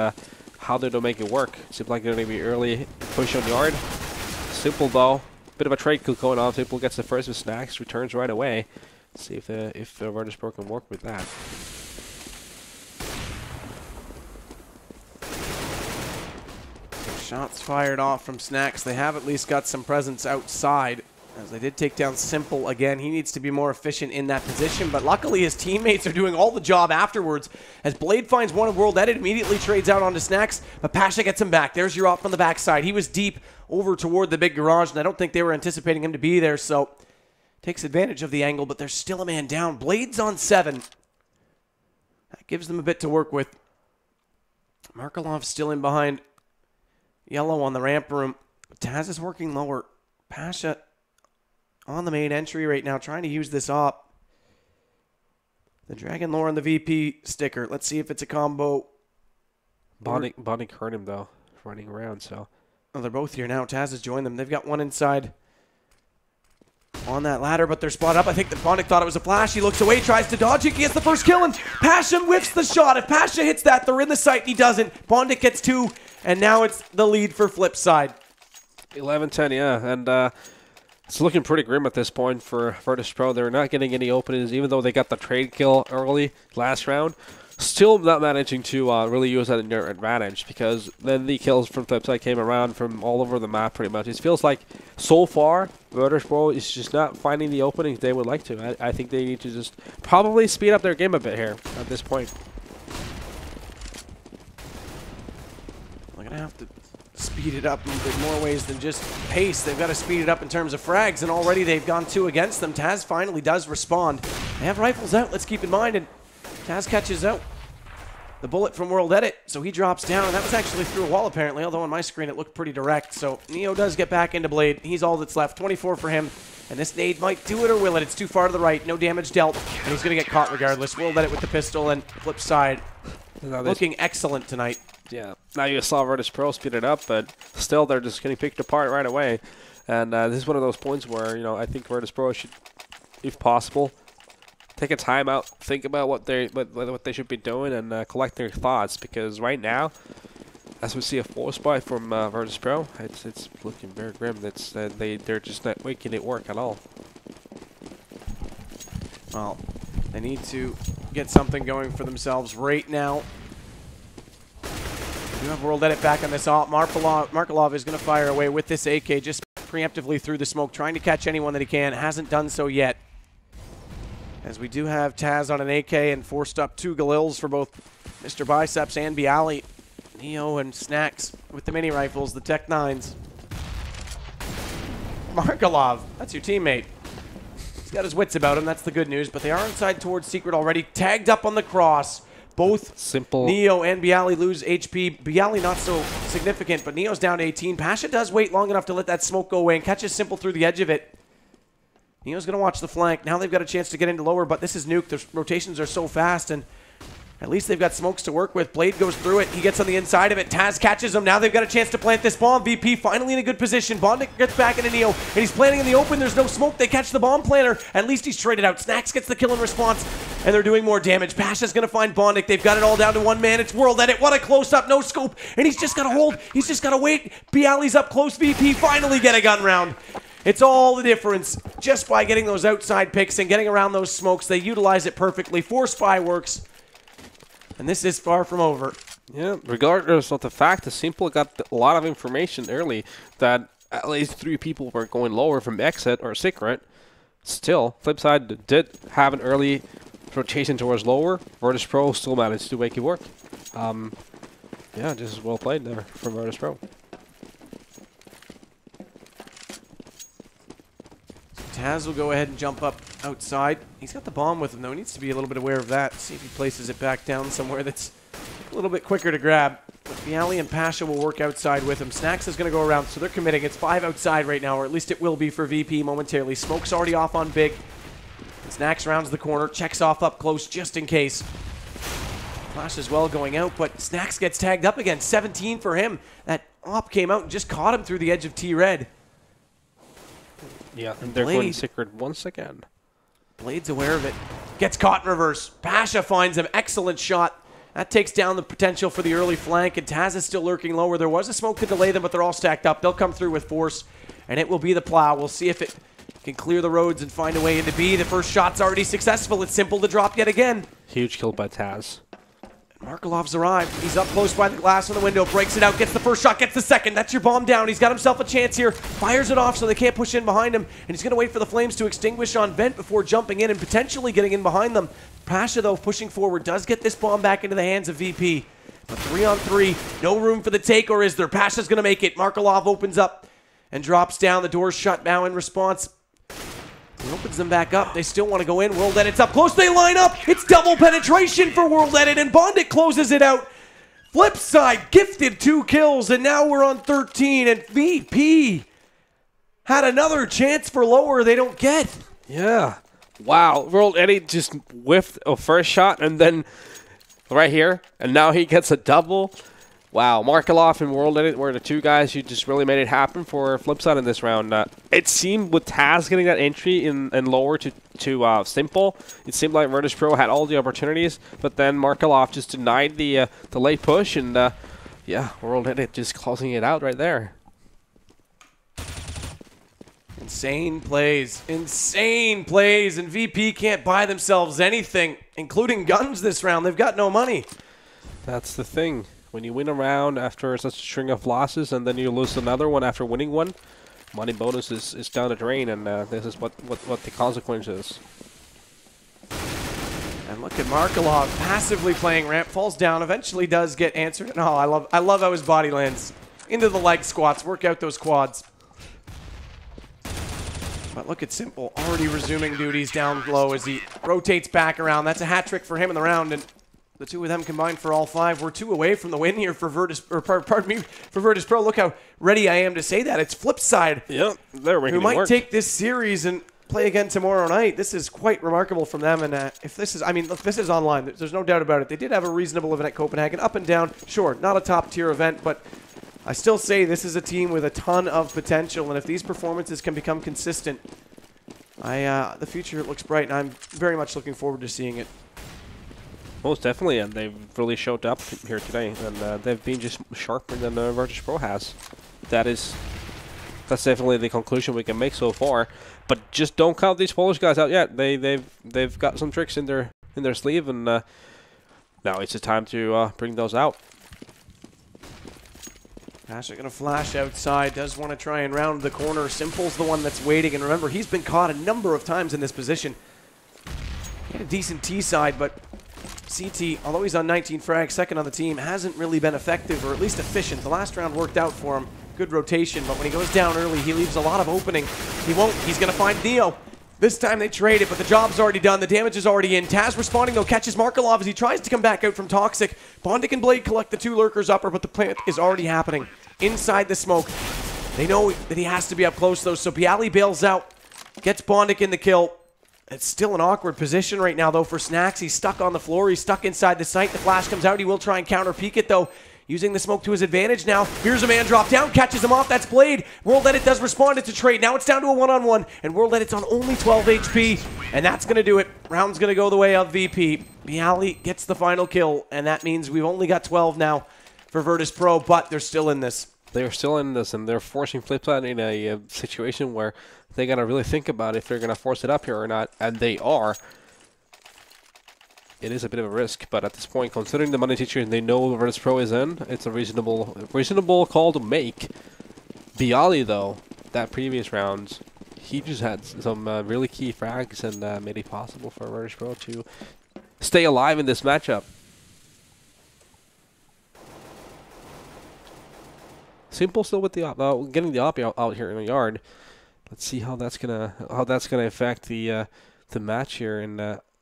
how they're going to make it work. Seems like they're going to be early push on yard. Simple though, bit of a trade going on. Simple gets the first with Snacks, returns right away. See if Virtus.Pro can work with that. Shots fired off from Snacks. They have at least got some presence outside, as they did take down Simple again. He needs to be more efficient in that position, but luckily his teammates are doing all the job afterwards. As Blade finds one of World Edit, immediately trades out onto Snacks, but Pasha gets him back. There's your op from the backside. He was deep over toward the big garage, and I don't think they were anticipating him to be there, so takes advantage of the angle, but there's still a man down. Blade's on 7. That gives them a bit to work with. Markelov still in behind Yellow on the ramp room. Taz is working lower. Pasha on the main entry right now, trying to use this op. The Dragon Lore on the VP sticker. Let's see if it's a combo. Bondic hurt him, though, running around, so. Oh, they're both here now. Taz has joined them. They've got one inside on that ladder, but they're spotted up. I think that Bondic thought it was a flash. He looks away, tries to dodge it. He gets the first kill, and Pasha whiffs the shot. If Pasha hits that, they're in the sight. He doesn't. Bondic gets 2, and now it's the lead for Flipside. 11-10, yeah, and it's looking pretty grim at this point for Virtus.Pro. They're not getting any openings, even though they got the trade kill early last round. Still not managing to really use that in their advantage, because then the kills from Flipside came around from all over the map pretty much. It feels like so far Virtus.Pro is just not finding the openings they would like to. I think they need to just probably speed up their game a bit here at this point. They're going to have to speed it up in more ways than just pace. They've got to speed it up in terms of frags, and already they've gone 2 against them. Taz finally does respond. They have rifles out, let's keep in mind, and Taz catches out the bullet from World Edit, so he drops down, and that was actually through a wall apparently, although on my screen it looked pretty direct. So Neo does get back into Blade. He's all that's left. 24 for him, and this nade might do it or will it? It's too far to the right. No damage dealt, and he's going to get caught regardless. World Edit with the pistol, and Flipside looking excellent tonight. Yeah, now you saw Virtus.Pro speed it up, but still they're just getting picked apart right away. And this is one of those points where, I think Virtus.Pro should, if possible, take a time out, think about what they should be doing, and collect their thoughts. Because right now, as we see a force buy from Virtus.Pro, it's looking very grim. They're just not making it work at all. Well, they need to get something going for themselves right now. We do have World Edit back on this op. Markelov is going to fire away with this AK, just preemptively through the smoke, trying to catch anyone that he can. Hasn't done so yet. As we do have Taz on an AK and forced up 2 Galils for both Mr. Biceps and Bialy. Neo and Snacks with the mini rifles, the Tech 9s. Markelov, that's your teammate. He's got his wits about him, that's the good news, but they are inside towards Secret already. Tagged up on the cross. Both Simple. Neo and Bialy lose HP. Bialy not so significant, but Neo's down to 18. Pasha does wait long enough to let that smoke go away and catches Simple through the edge of it. Neo's going to watch the flank. Now they've got a chance to get into lower, but this is Nuke. The rotations are so fast, and at least they've got smokes to work with. Blade goes through it. He gets on the inside of it. Taz catches him. Now they've got a chance to plant this bomb. VP finally in a good position. Bondic gets back into Neo, and he's planting in the open. There's no smoke. They catch the bomb planter. At least he's traded out. Snacks gets the kill in response, and they're doing more damage. Pasha's going to find Bondic. They've got it all down to 1 man. It's World Edit. What a close-up. No scope, and he's just got to hold. He's just got to wait. Bialy's up close. VP finally get a gun round. It's all the difference just by getting those outside picks and getting around those smokes. They utilize it perfectly. 4 spy works. And this is far from over. Yeah, regardless of the fact that Simple got a lot of information early that at least 3 people were going lower from exit or secret, still, Flipside did have an early rotation towards lower. Virtus.Pro still managed to make it work. Yeah, just well played there from Virtus.Pro. Taz will go ahead and jump up outside. He's got the bomb with him, though. He needs to be a little bit aware of that. See if he places it back down somewhere that's a little bit quicker to grab. But Bialy and Pasha will work outside with him. Snacks is going to go around, so they're committing. It's 5 outside right now, or at least it will be for VP momentarily. Smoke's already off on Big. And Snacks rounds the corner, checks off up close just in case. Flash as well going out, but Snacks gets tagged up again. 17 for him. That op came out and just caught him through the edge of T-Red. Yeah, and they're going secret once again. Blade's aware of it. Gets caught in reverse. Pasha finds him. Excellent shot. That takes down the potential for the early flank, and Taz is still lurking lower. There was a smoke to delay them, but they're all stacked up. They'll come through with force, and it will be the plow. We'll see if it can clear the roads and find a way into B. The first shot's already successful. It's simple to drop yet again. Huge kill by Taz. Markelov's arrived. He's up close by the glass on the window, breaks it out, gets the first shot, gets the second. That's your bomb down. He's got himself a chance here. Fires it off so they can't push in behind him, and he's going to wait for the flames to extinguish on vent before jumping in and potentially getting in behind them. Pasha, though, pushing forward, does get this bomb back into the hands of VP. But 3-on-3, no room for the take, or is there? Pasha's going to make it. Markelov opens up and drops down. The door's shut now in response. He opens them back up. They still want to go in. World Edit's up close. They line up. It's double penetration for World Edit, and Bondit closes it out. Flipside gifted 2 kills, and now we're on 13, and VP had another chance for lower they don't get. Yeah. Wow. World Edit just whiffed a first shot, and then right here, and now he gets a double. Wow, Markelov and World Edit were the 2 guys who just really made it happen for Flipside in this round. It seemed with Taz getting that entry in lower to Simple, it seemed like Virtus.Pro had all the opportunities, but then Markelov just denied the late push, and yeah, World Edit just closing it out right there. Insane plays, and VP can't buy themselves anything, including guns this round. They've got no money. That's the thing. When you win a round after such a string of losses and then you lose another one after winning one, money bonus is down the drain, and this is what the consequence is. And look at Markelov passively playing ramp, falls down, eventually does get answered. And I love how his body lands into the leg squats, work out those quads. But look at Simple already resuming duties down low as he rotates back around. That's a hat trick for him in the round, and the 2 of them combined for all 5. We're 2 away from the win here for Virtus.Pro. Look how ready I am to say that. It's Flipside. Yep, they're making it work. Who might take this series and play again tomorrow night. This is quite remarkable from them. And if this is, look, this is online. There's no doubt about it. They did have a reasonable event at Copenhagen, up and down. Sure, not a top tier event, but I still say this is a team with a ton of potential. And if these performances can become consistent, the future looks bright, and I'm very much looking forward to seeing it. Most definitely, and they've really showed up here today, and they've been just sharper than Virtus.Pro has. That's definitely the conclusion we can make so far. But just don't count these Polish guys out yet. They've got some tricks in their sleeve, and now it's the time to bring those out. Pasha going to flash outside, does want to try and round the corner. Simple's the one that's waiting, and remember, he's been caught a number of times in this position. He had a decent T side, but CT, although he's on 19 frags, second on the team, hasn't really been effective, or at least efficient. The last round worked out for him. Good rotation, but when he goes down early, he leaves a lot of opening. He won't. He's going to find Neo. This time they trade it, but the job's already done. The damage is already in. Taz responding, though, catches Markelov as he tries to come back out from Toxic. Bondic and Blade collect the 2 lurkers upper, but the plant is already happening. Inside the smoke. They know that he has to be up close, though, so Bialy bails out. Gets Bondic in the kill. It's still an awkward position right now, though, for Snacks. He's stuck on the floor. He's stuck inside the site. The flash comes out. He will try and counter-peek it, though, using the smoke to his advantage now. Here's a man drop down, catches him off. That's Blade. World Edit does respond. It's a trade. Now it's down to a 1-on-1, and World Edit's on only 12 HP, and that's going to do it. Round's going to go the way of VP. Bialy gets the final kill, and that means we've only got 12 now for Virtus.Pro, but they're still in this. They're still in this, and they're forcing Flipside in a situation where they got to really think about if they're going to force it up here or not, and they are. It is a bit of a risk, but at this point, considering the money situation they know Virtus.Pro is in, it's a reasonable call to make. Bialy, though, that previous round, he just had some really key frags and made it possible for Virtus.Pro to stay alive in this matchup. Simple still with the op, getting the op out here in the yard. Let's see how that's gonna affect the match here in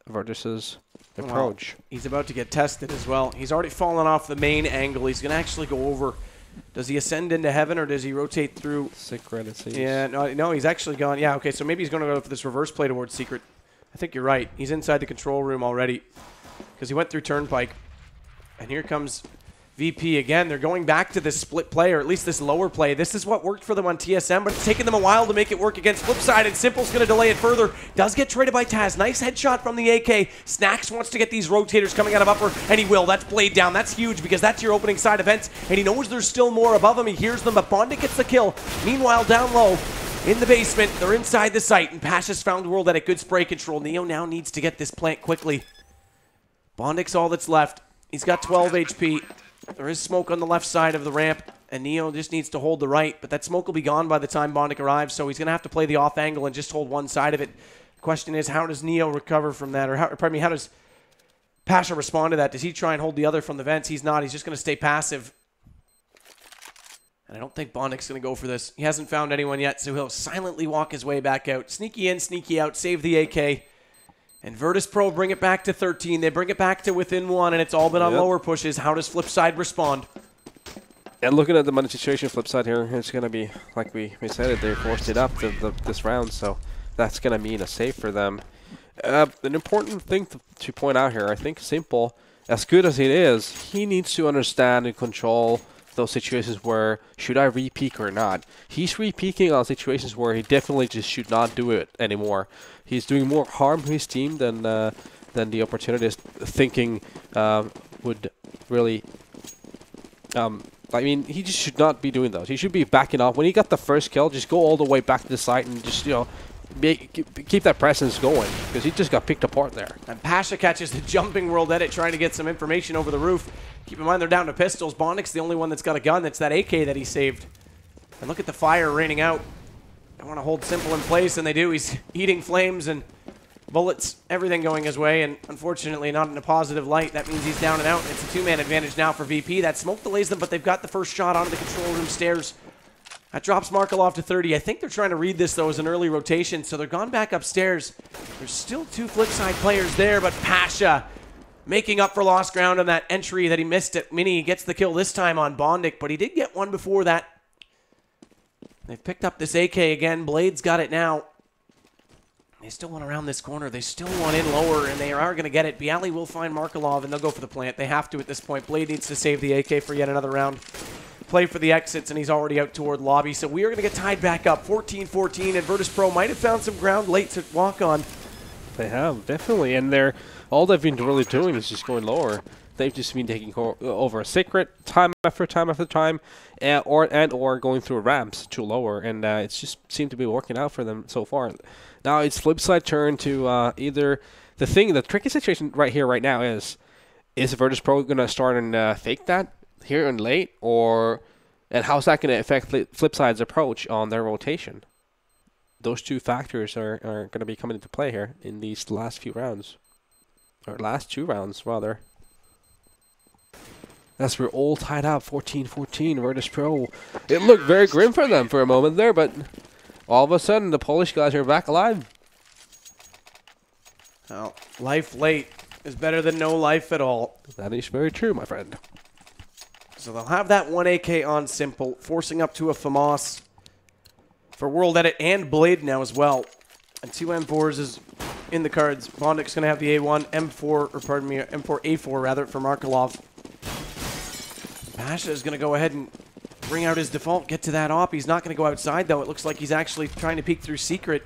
Virtus's approach. Well, he's about to get tested as well. He's already fallen off the main angle. He's gonna actually go over. Does he ascend into heaven or does he rotate through? Secret, it seems. Yeah, no, he's actually gone. Yeah, okay, so maybe he's going to go for this reverse play towards Secret. I think you're right. He's inside the control room already because he went through Turnpike. And here comes VP again. They're going back to this split play, or at least this lower play. This is what worked for them on TSM, but it's taken them a while to make it work against Flipside, and Simple's going to delay it further. Does get traded by Taz. Nice headshot from the AK. Snacks wants to get these rotators coming out of upper, and he will. That's Blade down. That's huge because that's your opening side events, and he knows there's still more above him. He hears them, but Bondic gets the kill. Meanwhile, down low, in the basement, they're inside the site, and Pasha's found World at a good spray control. Neo now needs to get this plant quickly. Bondic's all that's left. He's got 12 HP. There is smoke on the left side of the ramp, and Neo just needs to hold the right, but that smoke will be gone by the time Bondic arrives, so he's going to have to play the off angle and just hold one side of it. The question is, how does Neo recover from that, or how does Pasha respond to that? Does he try and hold the other from the vents? He's not. He's just going to stay passive. And I don't think Bondic's going to go for this. He hasn't found anyone yet, so he'll silently walk his way back out. Sneaky in, sneaky out, save the AK. And Virtus.Pro bring it back to 13. They bring it back to within 1, and it's all been on lower pushes. How does Flipside respond? And looking at the money situation, Flipside here, it's going to be, like we said it, they forced it up this round, so that's going to mean a save for them. An important thing to point out here, I think Simple, as good as it is, he needs to understand and control those situations where, should I re-peek or not? He's re-peeking on situations where he definitely just should not do it anymore. He's doing more harm to his team than the opportunist thinking would really... I mean, he just should not be doing those. He should be backing off. When he got the first kill, just go all the way back to the site and just, keep that presence going, because he just got picked apart there. And Pasha catches the jumping World Edit, trying to get some information over the roof. Keep in mind they're down to pistols. Bondic's the only one that's got a gun. That's that AK that he saved. And look at the fire raining out. They want to hold Simple in place, and they do. He's eating flames and bullets, everything going his way, and unfortunately not in a positive light. That means he's down and out. It's a two-man advantage now for VP. That smoke delays them, but they've got the first shot onto the control room stairs. That drops Markelov to 30. I think they're trying to read this, though, as an early rotation, so they're gone back upstairs. There's still two Flipside players there, but Pasha making up for lost ground on that entry that he missed at Mini. He gets the kill this time on Bondic, but he did get one before that. They've picked up this AK again. Blade's got it now. They still want around this corner. They still want in lower, and they are going to get it. Bialy will find Markelov, and they'll go for the plant. They have to at this point. Blade needs to save the AK for yet another round. Play for the exits, and he's already out toward lobby. So we are going to get tied back up, 14-14, and Virtus.Pro might have found some ground late to walk on. They have, definitely, and all they've been really doing is just going lower. They've just been taking over a secret time after time after time, or going through ramps to lower, and it's just seemed to be working out for them so far. Now it's Flipside turn to either the tricky situation right now is Virtus.Pro going to start and fake that here and late, and how's that going to affect Flipside's approach on their rotation? Those two factors are going to be coming into play here in these last few rounds, or last two rounds rather. As we're all tied up, 14-14, Virtus.Pro. It looked very grim for them for a moment there, but all of a sudden the Polish guys are back alive. Well, life late is better than no life at all. That is very true, my friend. So they'll have that one AK on Simple, forcing up to a FAMAS for World Edit and Blade now as well. And two M4s is in the cards. Bondic's going to have the A1, M4A4 rather, for Markelov. Pasha is going to go ahead and bring out his default, get to that op. He's not going to go outside, though. It looks like he's actually trying to peek through Secret.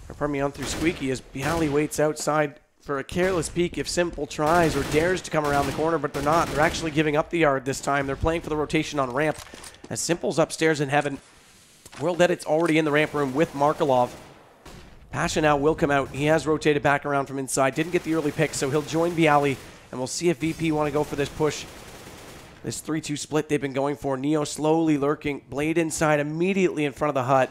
Or pardon me, on through Squeaky, as Bialy waits outside for a careless peek if Simple tries or dares to come around the corner, but they're not. They're actually giving up the yard this time. They're playing for the rotation on ramp, as Simple's upstairs in heaven. World Edit's already in the ramp room with Markelov. Pasha now will come out. He has rotated back around from inside. Didn't get the early pick, so he'll join Bialy. And we'll see if VP want to go for this push. This 3-2 split they've been going for. Neo slowly lurking. Blade inside immediately in front of the hut.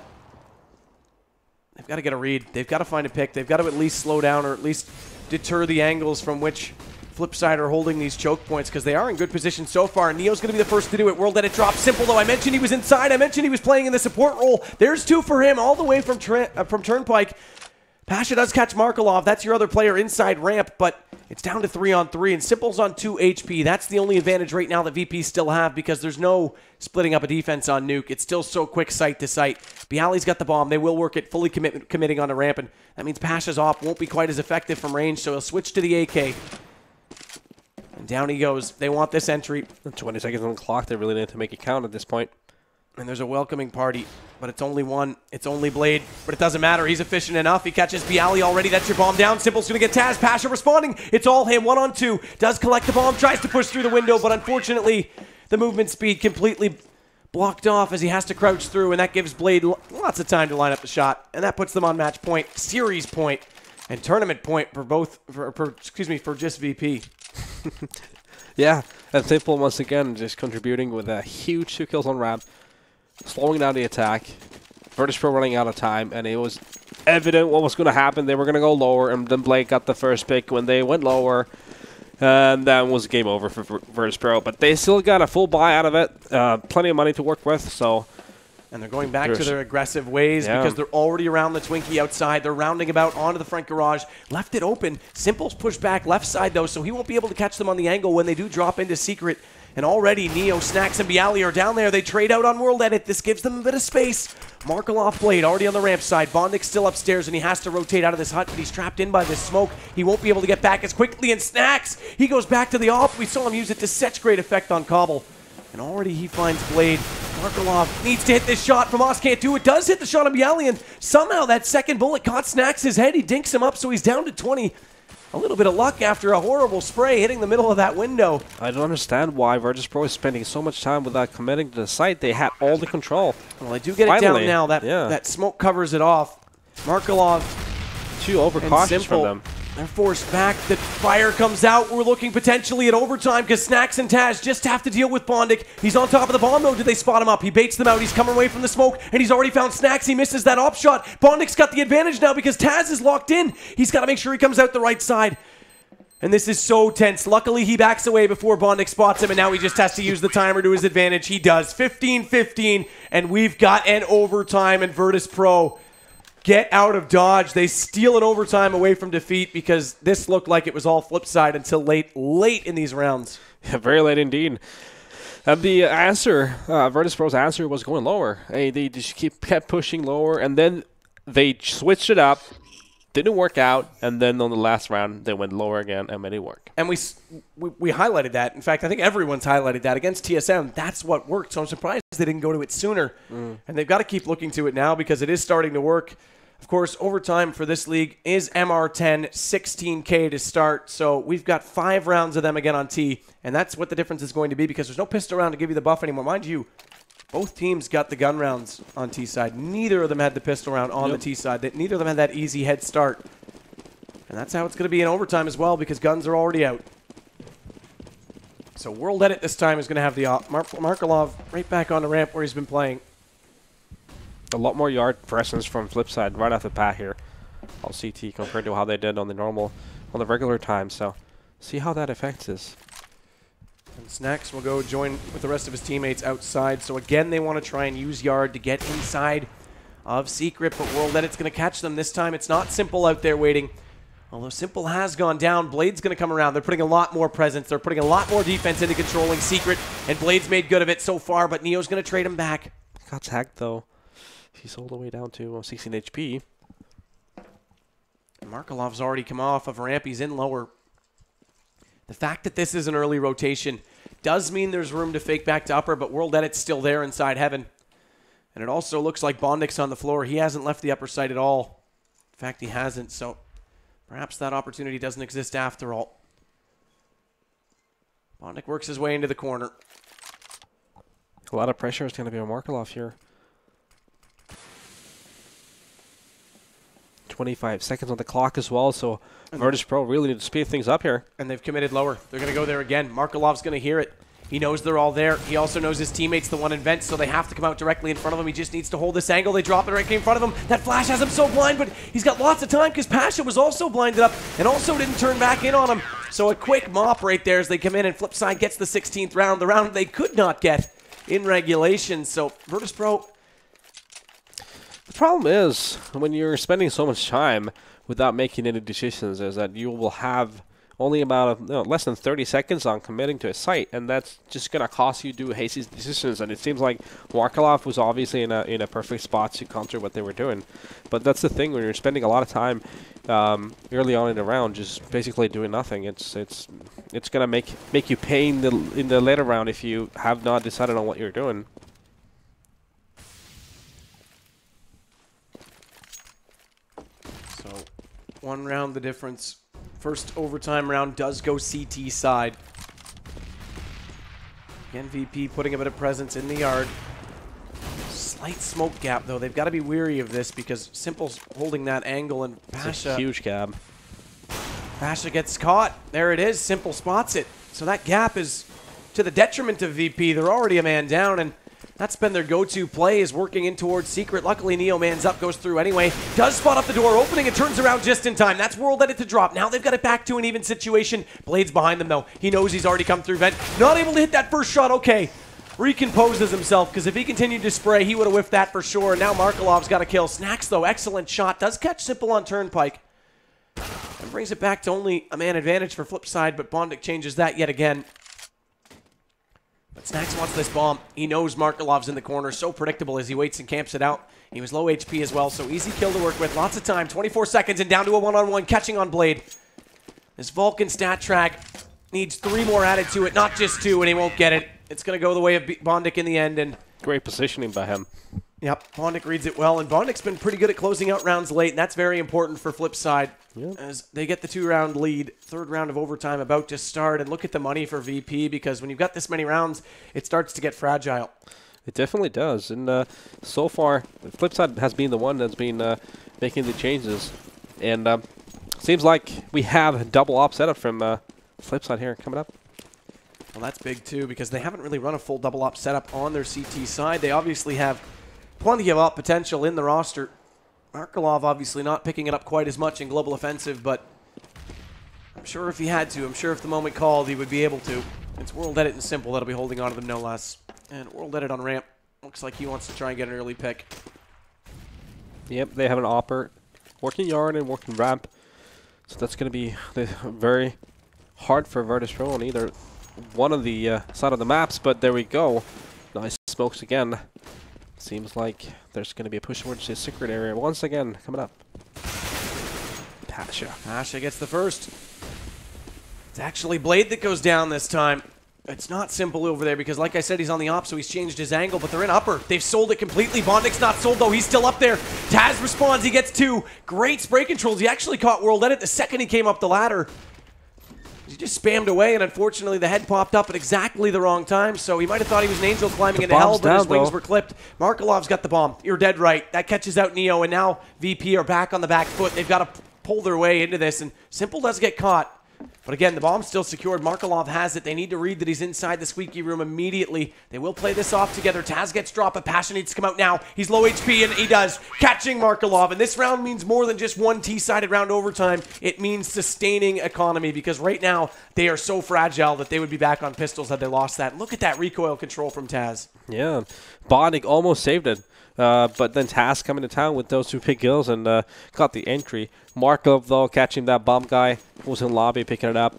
They've got to get a read. They've got to find a pick. They've got to at least slow down or at least deter the angles from which Flipside are holding these choke points because they are in good position so far. Neo's going to be the first to do it. World Edit drop. Simple, though. I mentioned he was inside. I mentioned he was playing in the support role. There's 2 for him all the way from Turnpike. Pasha does catch Markelov. That's your other player inside ramp, but it's down to 3-on-3, and Simple's on 2 HP. That's the only advantage right now that VP still have because there's no splitting up a defense on Nuke. It's still so quick site to site. Bialy's got the bomb. They will work it, fully committing on the ramp, and that means Pasha's op won't be quite as effective from range, so he'll switch to the AK. And down he goes. They want this entry. 20 seconds on the clock. They really need to make it count at this point. And there's a welcoming party, but it's only one. It's only Blade, but it doesn't matter. He's efficient enough. He catches Bialy already. That's your bomb down. Simple's going to get Taz. Pasha responding. It's all him. 1-on-2. Does collect the bomb. Tries to push through the window, but unfortunately, the movement speed completely blocked off as he has to crouch through, and that gives Blade lots of time to line up the shot. And that puts them on match point, series point, and tournament point for both, for just VP. Yeah, and Simple once again just contributing with a huge 2 kills on ramp, slowing down the attack. Virtus.Pro running out of time, and it was evident what was going to happen. They were going to go lower, and then Blake got the first pick when they went lower, and that was game over for Virtus.Pro. But they still got a full buy out of it, plenty of money to work with, so... And they're going back to their aggressive ways because they're already around the Twinkie outside. They're rounding about onto the front garage. Left it open. Simple's pushed back left side, though, so he won't be able to catch them on the angle when they do drop into secret. And already Neo, Snacks, and Bialy are down there. They trade out on World Edit. This gives them a bit of space. Markelov Blade already on the ramp side. Bondik's still upstairs, and he has to rotate out of this hut, but he's trapped in by this smoke. He won't be able to get back as quickly. And Snacks, he goes back to the op. We saw him use it to such great effect on Cobble. And already he finds Blade. Markelov needs to hit this shot. Famas can't do it. Does hit the shot on Bialy, and somehow that second bullet caught Snacks' head. He dinks him up, so he's down to 20. A little bit of luck after a horrible spray hitting the middle of that window. I don't understand why Virtus.Pro is spending so much time without committing to the site. They had all the control. Well, they do get it down now. That smoke covers it off. Markelov. 2 overcautious from them. They're forced back. The fire comes out. We're looking potentially at overtime because Snacks and Taz just have to deal with Bondik. He's on top of the bomb, though. Did they spot him up? He baits them out. He's coming away from the smoke, and he's already found Snacks. He misses that op shot. Bondik's got the advantage now because Taz is locked in. He's got to make sure he comes out the right side. And this is so tense. Luckily, he backs away before Bondik spots him, and now he just has to use the timer to his advantage. He does. 15-15, and we've got an overtime in Virtus.Pro. Get out of dodge. They steal an overtime away from defeat because this looked like it was all Flipside until late in these rounds. Yeah, very late indeed. The answer, Virtus.Pro's answer was going lower. They just kept pushing lower, and then they switched it up. Didn't work out, and then on the last round, they went lower again and made it work. And we highlighted that. In fact, I think everyone's highlighted that. Against TSM, that's what worked, so I'm surprised they didn't go to it sooner. And they've got to keep looking to it now because it is starting to work. Of course, overtime for this league is MR10, 16K to start, so we've got 5 rounds of them again on T, and that's what the difference is going to be because there's no pistol round to give you the buff anymore. Mind you, both teams got the gun rounds on T side. Neither of them had the pistol round on the T side. Neither of them had that easy head start. And that's how it's going to be in overtime as well because guns are already out. So World Edit this time is going to have the Markelov right back on the ramp where he's been playing. A lot more yard presence from Flipside right off the bat here. All CT compared to how they did on the regular time. So see how that affects us. And Snacks will go join with the rest of his teammates outside. So again, they want to try and use yard to get inside of Secret, but World Edit's going to catch them. This time it's not Simple out there waiting. Although Simple has gone down, Blade's going to come around. They're putting a lot more presence. They're putting a lot more defense into controlling Secret, and Blade's made good of it so far, but Neo's going to trade him back. Got tagged, though. He's all the way down to 16 HP. Markelov's already come off of ramp. He's in lower. The fact that this is an early rotation does mean there's room to fake back to upper, but World Edit's still there inside heaven. And it also looks like Bondik's on the floor. He hasn't left the upper side at all. In fact, he hasn't, so perhaps that opportunity doesn't exist after all. Bondik works his way into the corner. A lot of pressure is going to be on Markelov here. 25 seconds on the clock as well, so Virtus.Pro really need to speed things up here. And they've committed lower. They're going to go there again. Markelov's going to hear it. He knows they're all there. He also knows his teammate's the one in vent, so they have to come out directly in front of him. He just needs to hold this angle. They drop it right in front of him. That flash has him so blind, but he's got lots of time because Pasha was also blinded up and also didn't turn back in on him. So a quick mop right there as they come in, and Flipside gets the 16th round, the round they could not get in regulation. So Virtus.Pro. The problem is, when you're spending so much time without making any decisions, is that you will have only about less than 30 seconds on committing to a site, and that's just going to cost you to do hasty decisions. And it seems like Markelov was obviously in a perfect spot to counter what they were doing. But that's the thing, when you're spending a lot of time early on in the round just basically doing nothing, it's going to make you pay in the later round if you have not decided on what you're doing. So one round the difference. First overtime round does go CT side. Again, VP putting a bit of presence in the yard. Slight smoke gap, though. They've got to be weary of this because Simple's holding that angle, and Pasha... It's a huge gap. Pasha gets caught. There it is. Simple spots it. So that gap is to the detriment of VP. They're already a man down, and that's been their go-to play, is working in towards Secret. Luckily, Neo mans up, goes through anyway. Does spot up the door, opening and turns around just in time. That's World Edit to drop. Now they've got it back to an even situation. Blade's behind them, though. He knows he's already come through vent. Not able to hit that first shot. Okay. Recomposes himself, because if he continued to spray, he would have whiffed that for sure. And now Markelov's got a kill. Snacks, though. Excellent shot. Does catch Simple on Turnpike. And brings it back to only a man advantage for Flipside, but Bondic changes that yet again. But Snacks wants this bomb. He knows Markelov's in the corner. So predictable as he waits and camps it out. He was low HP as well, so easy kill to work with. Lots of time. 24 seconds and down to a one-on-one. Catching on Blade. This Vulcan stat track needs 3 more added to it, not just 2, and he won't get it. It's going to go the way of Bondic in the end. And great positioning by him. Yep, Bondic reads it well, and Bondic's been pretty good at closing out rounds late, and that's very important for Flipside. Yep. As they get the 2-round lead, 3rd round of overtime about to start, and look at the money for VP, because when you've got this many rounds, it starts to get fragile. It definitely does, and so far, Flipside has been the one that's been making the changes, and seems like we have a double op setup from Flipside here coming up. Well, that's big too, because they haven't really run a full double op setup on their CT side. They obviously have plenty of op potential in the roster. Markelov obviously not picking it up quite as much in Global Offensive, but I'm sure if he had to, I'm sure if the moment called, he would be able to. It's World Edit and Simple that'll be holding on to them, no less. And World Edit on ramp. Looks like he wants to try and get an early pick. Yep, they have an opper, working yard and working ramp. So that's going to be very hard for Virtus.Pro on either one of the side of the maps, but there we go. Nice smokes again. Seems like there's going to be a push towards the secret area once again coming up. Pasha. Pasha gets the first. It's actually Blade that goes down this time. It's not Simple over there because, like I said, he's on the op, so he's changed his angle, but they're in upper. They've sold it completely. Bondic's not sold, though. He's still up there. Taz responds. He gets 2. Great spray controls. He actually caught World Edit the second he came up the ladder. He just spammed away, and unfortunately the head popped up at exactly the wrong time, so he might have thought he was an angel climbing into hell, but his wings were clipped. Markelov's got the bomb. You're dead right. That catches out Neo, and now VP are back on the back foot. They've got to pull their way into this, and Simple does get caught. But again, the bomb's still secured. Markelov has it. They need to read that he's inside the squeaky room immediately. They will play this off together. Taz gets dropped, but Pasha needs to come out now. He's low HP, and he does. Catching Markelov. And this round means more than just one T-sided round overtime. It means sustaining economy, because right now they are so fragile that they would be back on pistols had they lost that. Look at that recoil control from Taz. Yeah, Bondic almost saved it. But then Taz coming to town with those 2 PGLs and got the entry. Markov, though, catching that bomb guy, was in lobby, picking it up.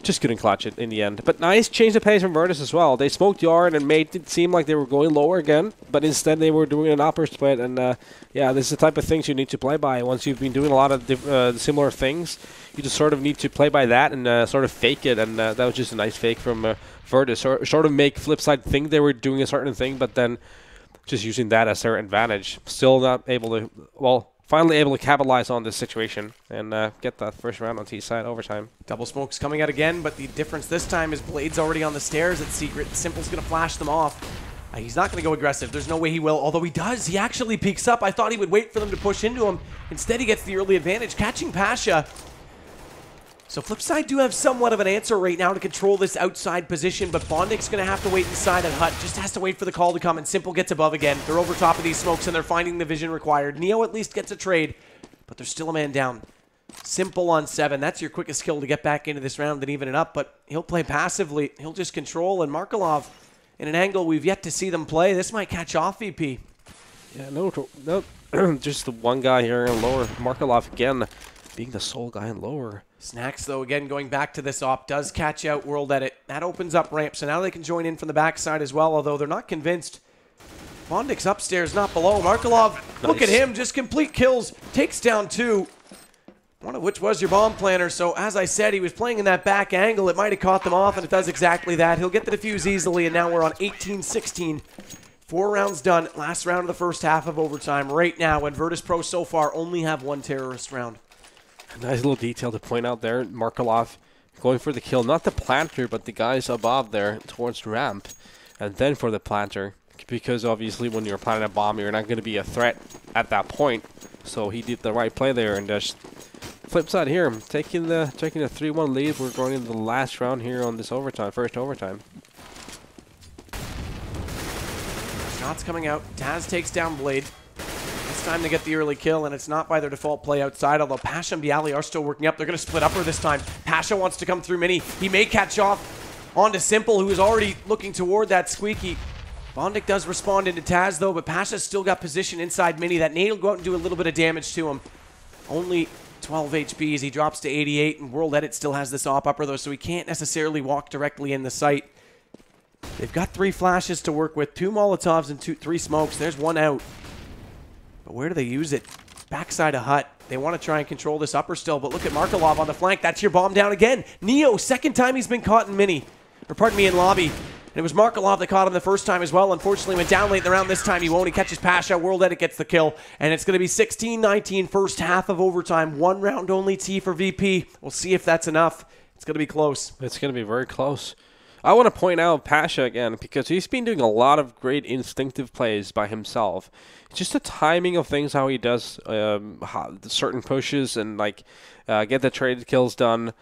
Just couldn't clutch it in the end. But nice change of pace from Virtus as well. They smoked yard and made it seem like they were going lower again, but instead they were doing an upper split. And yeah, this is the type of things you need to play by. Once you've been doing a lot of similar things, you just sort of need to play by that and sort of fake it. And that was just a nice fake from Virtus. Sort of make Flipside think they were doing a certain thing, but then just using that as their advantage. Still not able to, well, finally able to capitalize on this situation and get that first round on T-side overtime. Double smokes coming out again, but the difference this time is Blade's already on the stairs at Secret. Simple's going to flash them off. He's not going to go aggressive. There's no way he will, although he does. He actually peeks up. I thought he would wait for them to push into him. Instead, he gets the early advantage, catching Pasha. So Flipside do have somewhat of an answer right now to control this outside position, but Bondic's going to have to wait inside, and Hut just has to wait for the call to come, and Simple gets above again. They're over top of these smokes, and they're finding the vision required. Neo at least gets a trade, but they're still a man down. Simple on 7. That's your quickest kill to get back into this round and even it up, but he'll play passively. He'll just control, and Markelov in an angle we've yet to see them play. This might catch off VP. Yeah, no, just the one guy here in lower. Markelov again being the sole guy in lower. Snacks, though, again, going back to this op, does catch out World Edit. That opens up ramp, so now they can join in from the backside as well, although they're not convinced. Bondik's upstairs, not below. Markelov, look at him, just complete kills. Takes down 2, one of which was your bomb planter. So, as I said, he was playing in that back angle. It might have caught them off, and it does exactly that. He'll get the defuse easily, and now we're on 18-16. 4 rounds done. Last round of the first half of overtime right now, when Virtus.Pro so far only have 1 terrorist round. A nice little detail to point out there. Markelov going for the kill, not the planter, but the guys above there towards ramp, and then for the planter. Because obviously when you're planting a bomb, you're not going to be a threat at that point. So he did the right play there, and just flip side here, taking the 3-1 lead. We're going into the last round here on this overtime, first overtime. Shots coming out. Taz takes down Blade. It's time to get the early kill, and it's not by their default play outside, although Pasha and Bialy are still working up. They're going to split upper this time. Pasha wants to come through Mini. He may catch off onto Simple, who is already looking toward that squeaky. Bondik does respond into Taz, though, but Pasha's still got position inside Mini. That nade will go out and do a little bit of damage to him. Only 12 HP as he drops to 88, and World Edit still has this op upper, though, so he can't necessarily walk directly in the site. They've got 3 flashes to work with, 2 Molotovs and 3 smokes. There's 1 out. But where do they use it? Backside of hut. They want to try and control this upper still, but look at Markelov on the flank. That's your bomb down again. Neo, second time he's been caught in Mini. Or pardon me, in lobby. And it was Markelov that caught him the first time as well. Unfortunately, went down late in the round. This time he won't. He catches Pasha. World Edit gets the kill. And it's going to be 16-19 first half of overtime. 1 round only T for VP. We'll see if that's enough. It's going to be close. It's going to be very close. I want to point out Pasha again because he's been doing a lot of great instinctive plays by himself. Just the timing of things, how he does certain pushes and get the traded kills done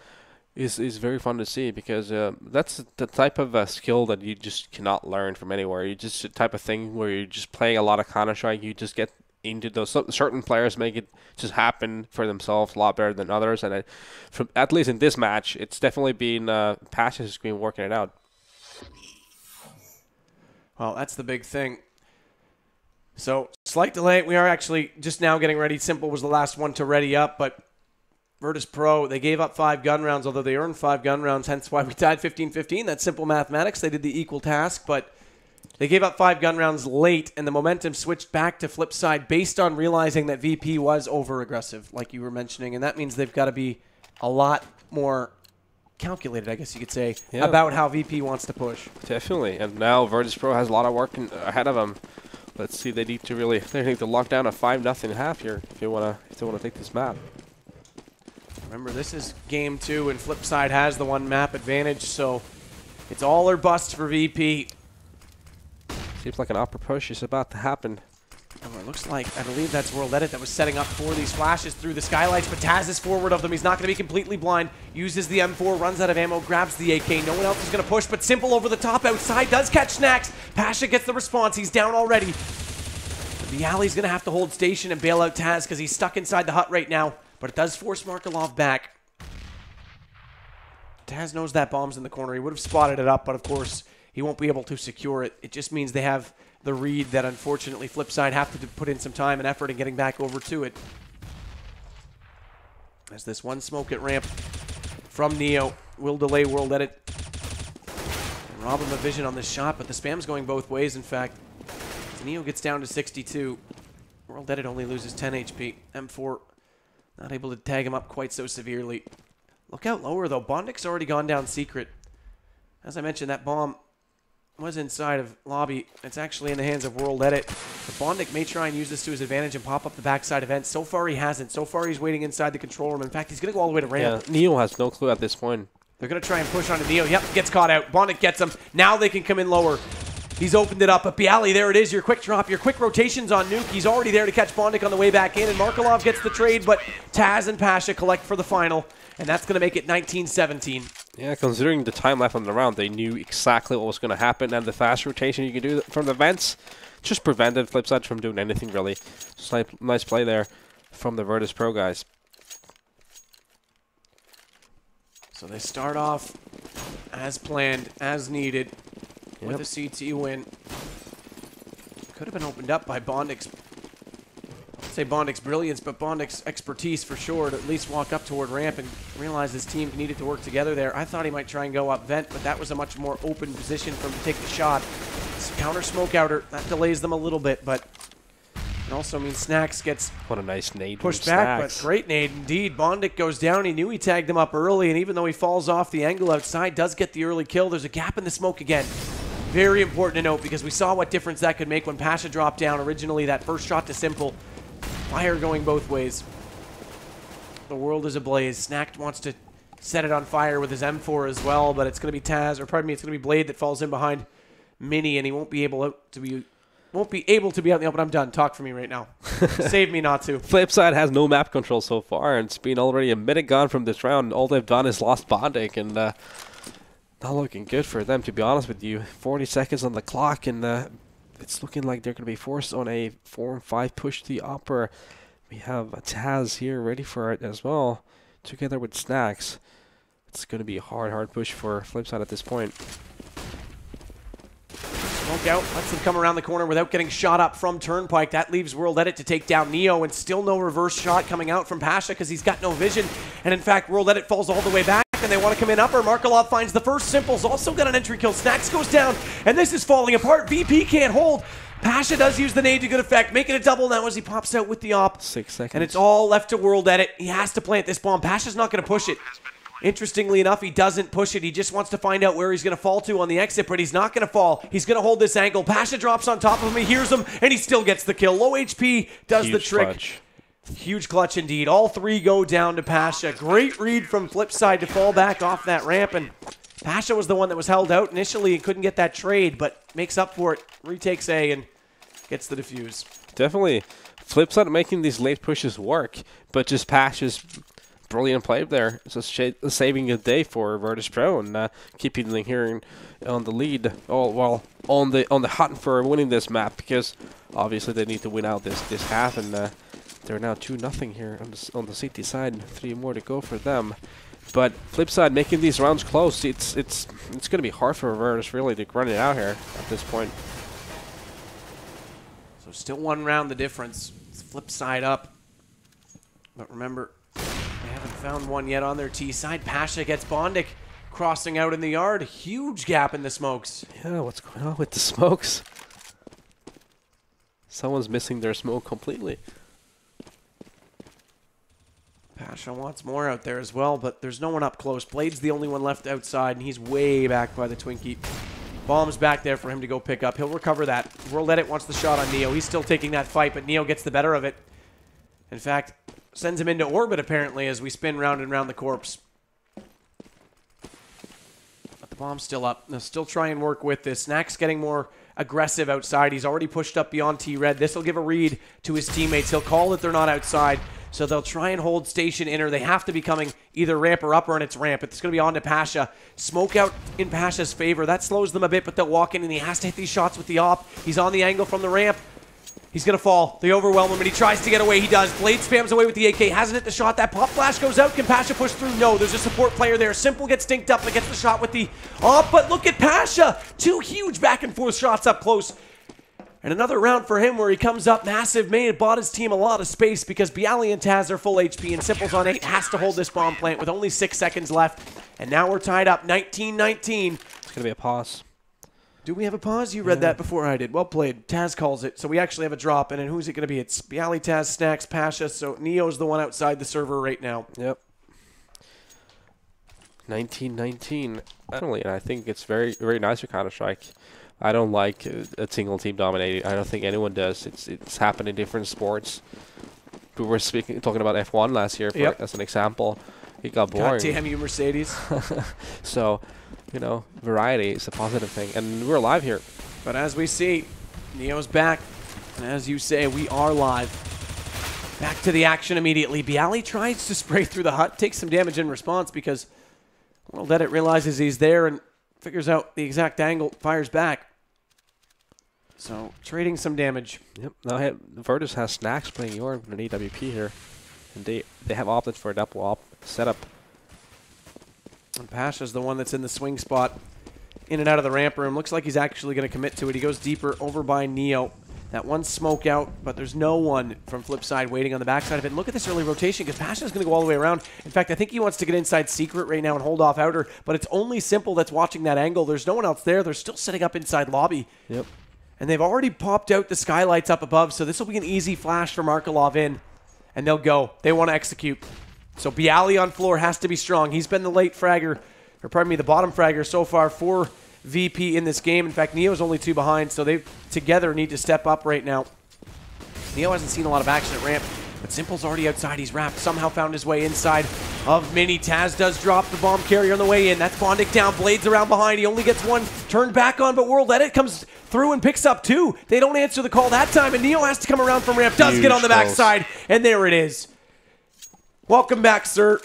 is very fun to see because that's the type of skill that you just cannot learn from anywhere. You just the type of thing where you're just playing a lot of Counter-Strike. You just get into those. Certain players make it just happen for themselves a lot better than others, and from at least in this match, it's definitely been Pasha who's been working it out. Well, that's the big thing. So, slight delay. We are actually just now getting ready. Simple was the last one to ready up, but Virtus.Pro, they gave up 5 gun rounds, although they earned 5 gun rounds, hence why we tied 15-15. That's simple mathematics. They did the equal task, but they gave up 5 gun rounds late, and the momentum switched back to Flipside based on realizing that VP was over-aggressive, like you were mentioning, and that means they've got to be a lot more calculated, I guess you could say, about how VP wants to push. Definitely, and now Virtus.Pro has a lot of work ahead of them. Let's see, they need to lock down a 5-0 half here if they want to take this map. Remember, this is game 2, and Flipside has the 1 map advantage, so it's all or bust for VP. Seems like an upper push is about to happen. Oh, it looks like, I believe that's World Edit that was setting up for these flashes through the skylights, but Taz is forward of them. He's not going to be completely blind. Uses the M4, runs out of ammo, grabs the AK. No one else is going to push, but Simple over the top outside does catch Snacks. Pasha gets the response. He's down already. Bialy's going to have to hold station and bail out Taz because he's stuck inside the hut right now, but it does force Markelov back. Taz knows that bomb's in the corner. He would have spotted it up, but of course, he won't be able to secure it. It just means they have the read that unfortunately Flipside have to put in some time and effort in getting back over to it. As this 1 smoke at ramp from Neo will delay World Edit and rob him of vision on this shot, but the spam's going both ways, in fact. As Neo gets down to 62. World Edit only loses 10 HP. M4 not able to tag him up quite so severely. Look out lower, though. Bondik's already gone down secret. As I mentioned, that bomb was inside of lobby. It's actually in the hands of World Edit. But Bondik may try and use this to his advantage and pop up the backside event. So far, he hasn't. So far, he's waiting inside the control room. In fact, he's going to go all the way to ramp. Yeah, Neo has no clue at this point. They're going to try and push onto Neo. Yep, gets caught out. Bondik gets him. Now they can come in lower. He's opened it up, but Bialy, there it is, your quick drop, your quick rotations on Nuke. He's already there to catch Bondik on the way back in, and Markelov gets the trade, but Taz and Pasha collect for the final, and that's going to make it 19-17. Yeah, considering the time left on the round, they knew exactly what was going to happen, and the fast rotation you can do from the vents just prevented Flipside from doing anything, really. Just nice play there from the Virtus.Pro guys. So they start off as planned, as needed, Yep. with a CT win. Could have been opened up by Bondik's, I'd say Bondik's brilliance, but Bondik's expertise for sure to at least walk up toward ramp and realize his team needed to work together there. I thought he might try and go up vent, but that was a much more open position for him to take the shot. Counter smoke outer, that delays them a little bit, but it also means Snacks gets What a nice nade. pushed from back, Snacks. but great nade indeed. Bondik goes down. He knew he tagged him up early, and even though he falls off the angle outside, does get the early kill. There's a gap in the smoke again. Very important to note because we saw what difference that could make when Pasha dropped down originally. That first shot to Simple. Fire going both ways. The world is ablaze. Snack wants to set it on fire with his M4 as well, but it's going to be Taz, or pardon me, it's going to be Blade that falls in behind Mini, and he won't be able to be out in the open. I'm done. Talk for me right now. Save me not to. Flipside has no map control so far, and it's been already a minute gone from this round. All they've done is lost Bondik, and not looking good for them, to be honest with you. 40 seconds on the clock, and it's looking like they're going to be forced on a 4-5 push to the upper. We have Taz here ready for it as well, together with Snacks. It's going to be a hard push for Flipside at this point. Smoke out, lets them come around the corner without getting shot up from Turnpike. That leaves World Edit to take down Neo, and still no reverse shot coming out from Pasha because he's got no vision. And in fact, World Edit falls all the way back, and they want to come in upper. Markelov finds the first. Simple's also got an entry kill. Snacks goes down, and this is falling apart. VP can't hold. Pasha does use the nade to good effect, making a double now as he pops out with the op. 6 seconds. And it's all left to World Edit. He has to plant this bomb. Pasha's not going to push it. Interestingly enough, he doesn't push it. He just wants to find out where he's going to fall to on the exit, but he's not going to fall. He's going to hold this angle. Pasha drops on top of him. He hears him, and he still gets the kill. Low HP does the trick. Clutch. Huge clutch indeed. All three go down to Pasha. Great read from Flipside to fall back off that ramp, and Pasha was the one that was held out initially and couldn't get that trade, but makes up for it. Retakes A and gets the defuse. Definitely. Flipside making these late pushes work, but just Pasha's brilliant play there. So saving a day for Virtus.Pro and keeping them here on the lead. Well, on the hunt for winning this map, because obviously they need to win out this half, and they're now 2-0 here on the CT side. 3 more to go for them. But Flipside making these rounds close. It's going to be hard for Virtus really to run it out here at this point. So still 1 round the difference. It's Flipside up. But remember, they haven't found one yet on their T side. Pasha gets Bondik crossing out in the yard. Huge gap in the smokes. Yeah, what's going on with the smokes? Someone's missing their smoke completely. Pasha wants more out there as well, but there's no one up close. Blade's the only one left outside, and he's way back by the Twinkie. Bomb's back there for him to go pick up. He'll recover that. World Edit wants the shot on Neo. He's still taking that fight, but Neo gets the better of it. In fact, sends him into orbit, apparently, as we spin round and round the corpse. But the bomb's still up. They'll still try and work with this. Snack's getting more aggressive outside. He's already pushed up beyond T-Red. This will give a read to his teammates. He'll call that they're not outside. So they'll try and hold station inner. They have to be coming either ramp or upper, and it's ramp. It's going to be on to Pasha. Smoke out in Pasha's favor. That slows them a bit, but they'll walk in, and he has to hit these shots with the op. He's on the angle from the ramp. He's going to fall. They overwhelm him, and he tries to get away. He does. Blade spams away with the AK. Hasn't hit the shot. That pop flash goes out. Can Pasha push through? No. There's a support player there. Simple gets stinked up and gets the shot with the op, but look at Pasha. 2 huge back-and-forth shots up close. And another round for him where he comes up massive. May have bought his team a lot of space because Bialy and Taz are full HP, and Simple's on 8. Has to hold this bomb plant with only 6 seconds left. And now we're tied up 19-19. It's going to be a pause. Do we have a pause? You read that before I did. Well played. Taz calls it. So we actually have a drop. And then who's it going to be? It's Bialy, Taz, Snacks, Pasha. So Neo's the one outside the server right now. Yep. 19-19. And I think it's very, very nice for Counter-Strike. I don't like a single team dominating. I don't think anyone does. It's happened in different sports. We were talking about F1 last year as an example. It got boring. God damn you, Mercedes. So, variety is a positive thing. And we're live here. But as we see, Neo's back. And as you say, we are live. Back to the action immediately. Bialy tries to spray through the hut, takes some damage in response because World Edit realizes he's there and figures out the exact angle, fires back. So, trading some damage. Yep. Now Virtus has Snacks playing Yorn with an EWP here. And they have opted for a double op setup. And Pasha's the one that's in the swing spot, in and out of the ramp room. Looks like he's actually going to commit to it. He goes deeper over by Neo. That one smoke out, but there's no one from Flipside waiting on the backside of it. And look at this early rotation, because Pasha's going to go all the way around. In fact, I think he wants to get inside secret right now and hold off outer, but it's only Simple that's watching that angle. There's no one else there. They're still setting up inside lobby. Yep. And they've already popped out the skylights up above, so this will be an easy flash for Markelov in. And they'll go. They want to execute. So Bialy on floor has to be strong. He's been the late fragger, or pardon me, the bottom fragger so far for VP in this game. In fact, Neo's only 2 behind, so they together need to step up right now. Neo hasn't seen a lot of action at ramp, but Simple's already outside. He's wrapped, somehow found his way inside of Mini. Taz does drop the bomb carrier on the way in. That's Bondic down, Blades around behind. He only gets one turned back on, but World Edit comes through and picks up 2. They don't answer the call that time, and Neo has to come around from ramp. Does get on the backside, and there it is. Welcome back, sir.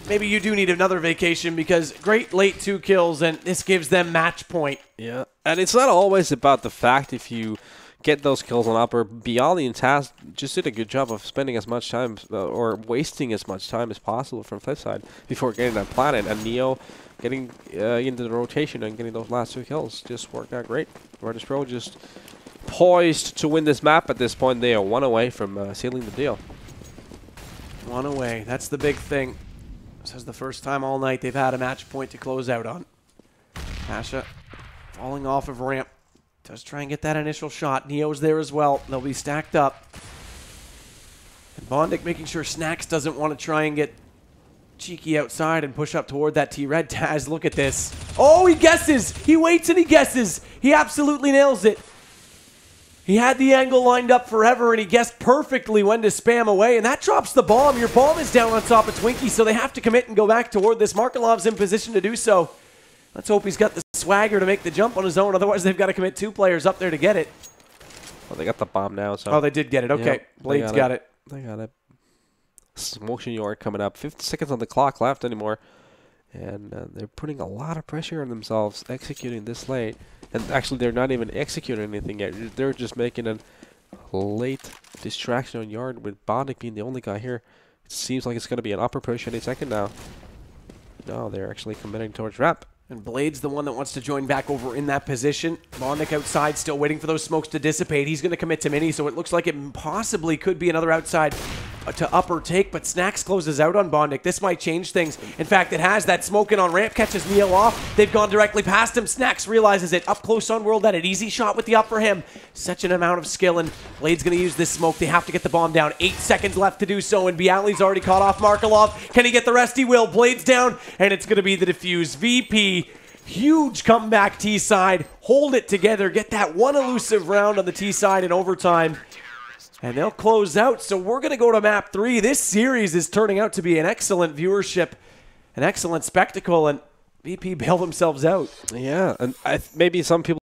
Maybe you do need another vacation, because great late 2 kills, and this gives them match point. Yeah, and it's not always about the fact if you get those kills on upper. Bialy and Taz just did a good job of spending as much time or wasting as much time as possible from Flipside before getting that planet. And Neo getting into the rotation and getting those last 2 kills just worked out great. Virtus.Pro just poised to win this map at this point. They are 1 away from sealing the deal. 1 away. That's the big thing. This is the first time all night they've had a match point to close out on. Pasha falling off of ramp. Does try and get that initial shot. Neo's there as well. They'll be stacked up. And Bondic making sure Snacks doesn't want to try and get cheeky outside and push up toward that T-Red. Taz, look at this. Oh, he guesses. He waits and he guesses. He absolutely nails it. He had the angle lined up forever, and he guessed perfectly when to spam away, and that drops the bomb. Your bomb is down on top of Twinkie, so they have to commit and go back toward this. Markelov's in position to do so. Let's hope he's got the swagger to make the jump on his own. Otherwise, they've got to commit 2 players up there to get it. Well, they got the bomb now. So. Oh, they did get it. Okay, yep, Blades got it. They got it. Motion yard coming up. 50 seconds on the clock left anymore. And they're putting a lot of pressure on themselves executing this late. And actually, they're not even executing anything yet. They're just making a late distraction on yard with Bondic being the only guy here. It seems like it's going to be an upper push any second now. No, they're actually committing towards wrap. And Blade's the one that wants to join back over in that position. Bondic outside, still waiting for those smokes to dissipate. He's going to commit to Mini, so it looks like it possibly could be another outside to upper take, but Snacks closes out on Bondic. This might change things. In fact, it has. That smoke in on ramp catches Neo off. They've gone directly past him. Snacks realizes it. Up close on World Edit. Easy shot with the up for him. Such an amount of skill, and Blade's going to use this smoke. They have to get the bomb down. 8 seconds left to do so, and Bialy's already caught off Markelov. Can he get the rest? He will. Blade's down, and it's going to be the defuse. VP, huge comeback T-side. Hold it together. Get that one elusive round on the T-side in overtime. And they'll close out. So we're going to go to map 3. This series is turning out to be an excellent viewership, an excellent spectacle, and VP bailed themselves out. Yeah, and maybe some people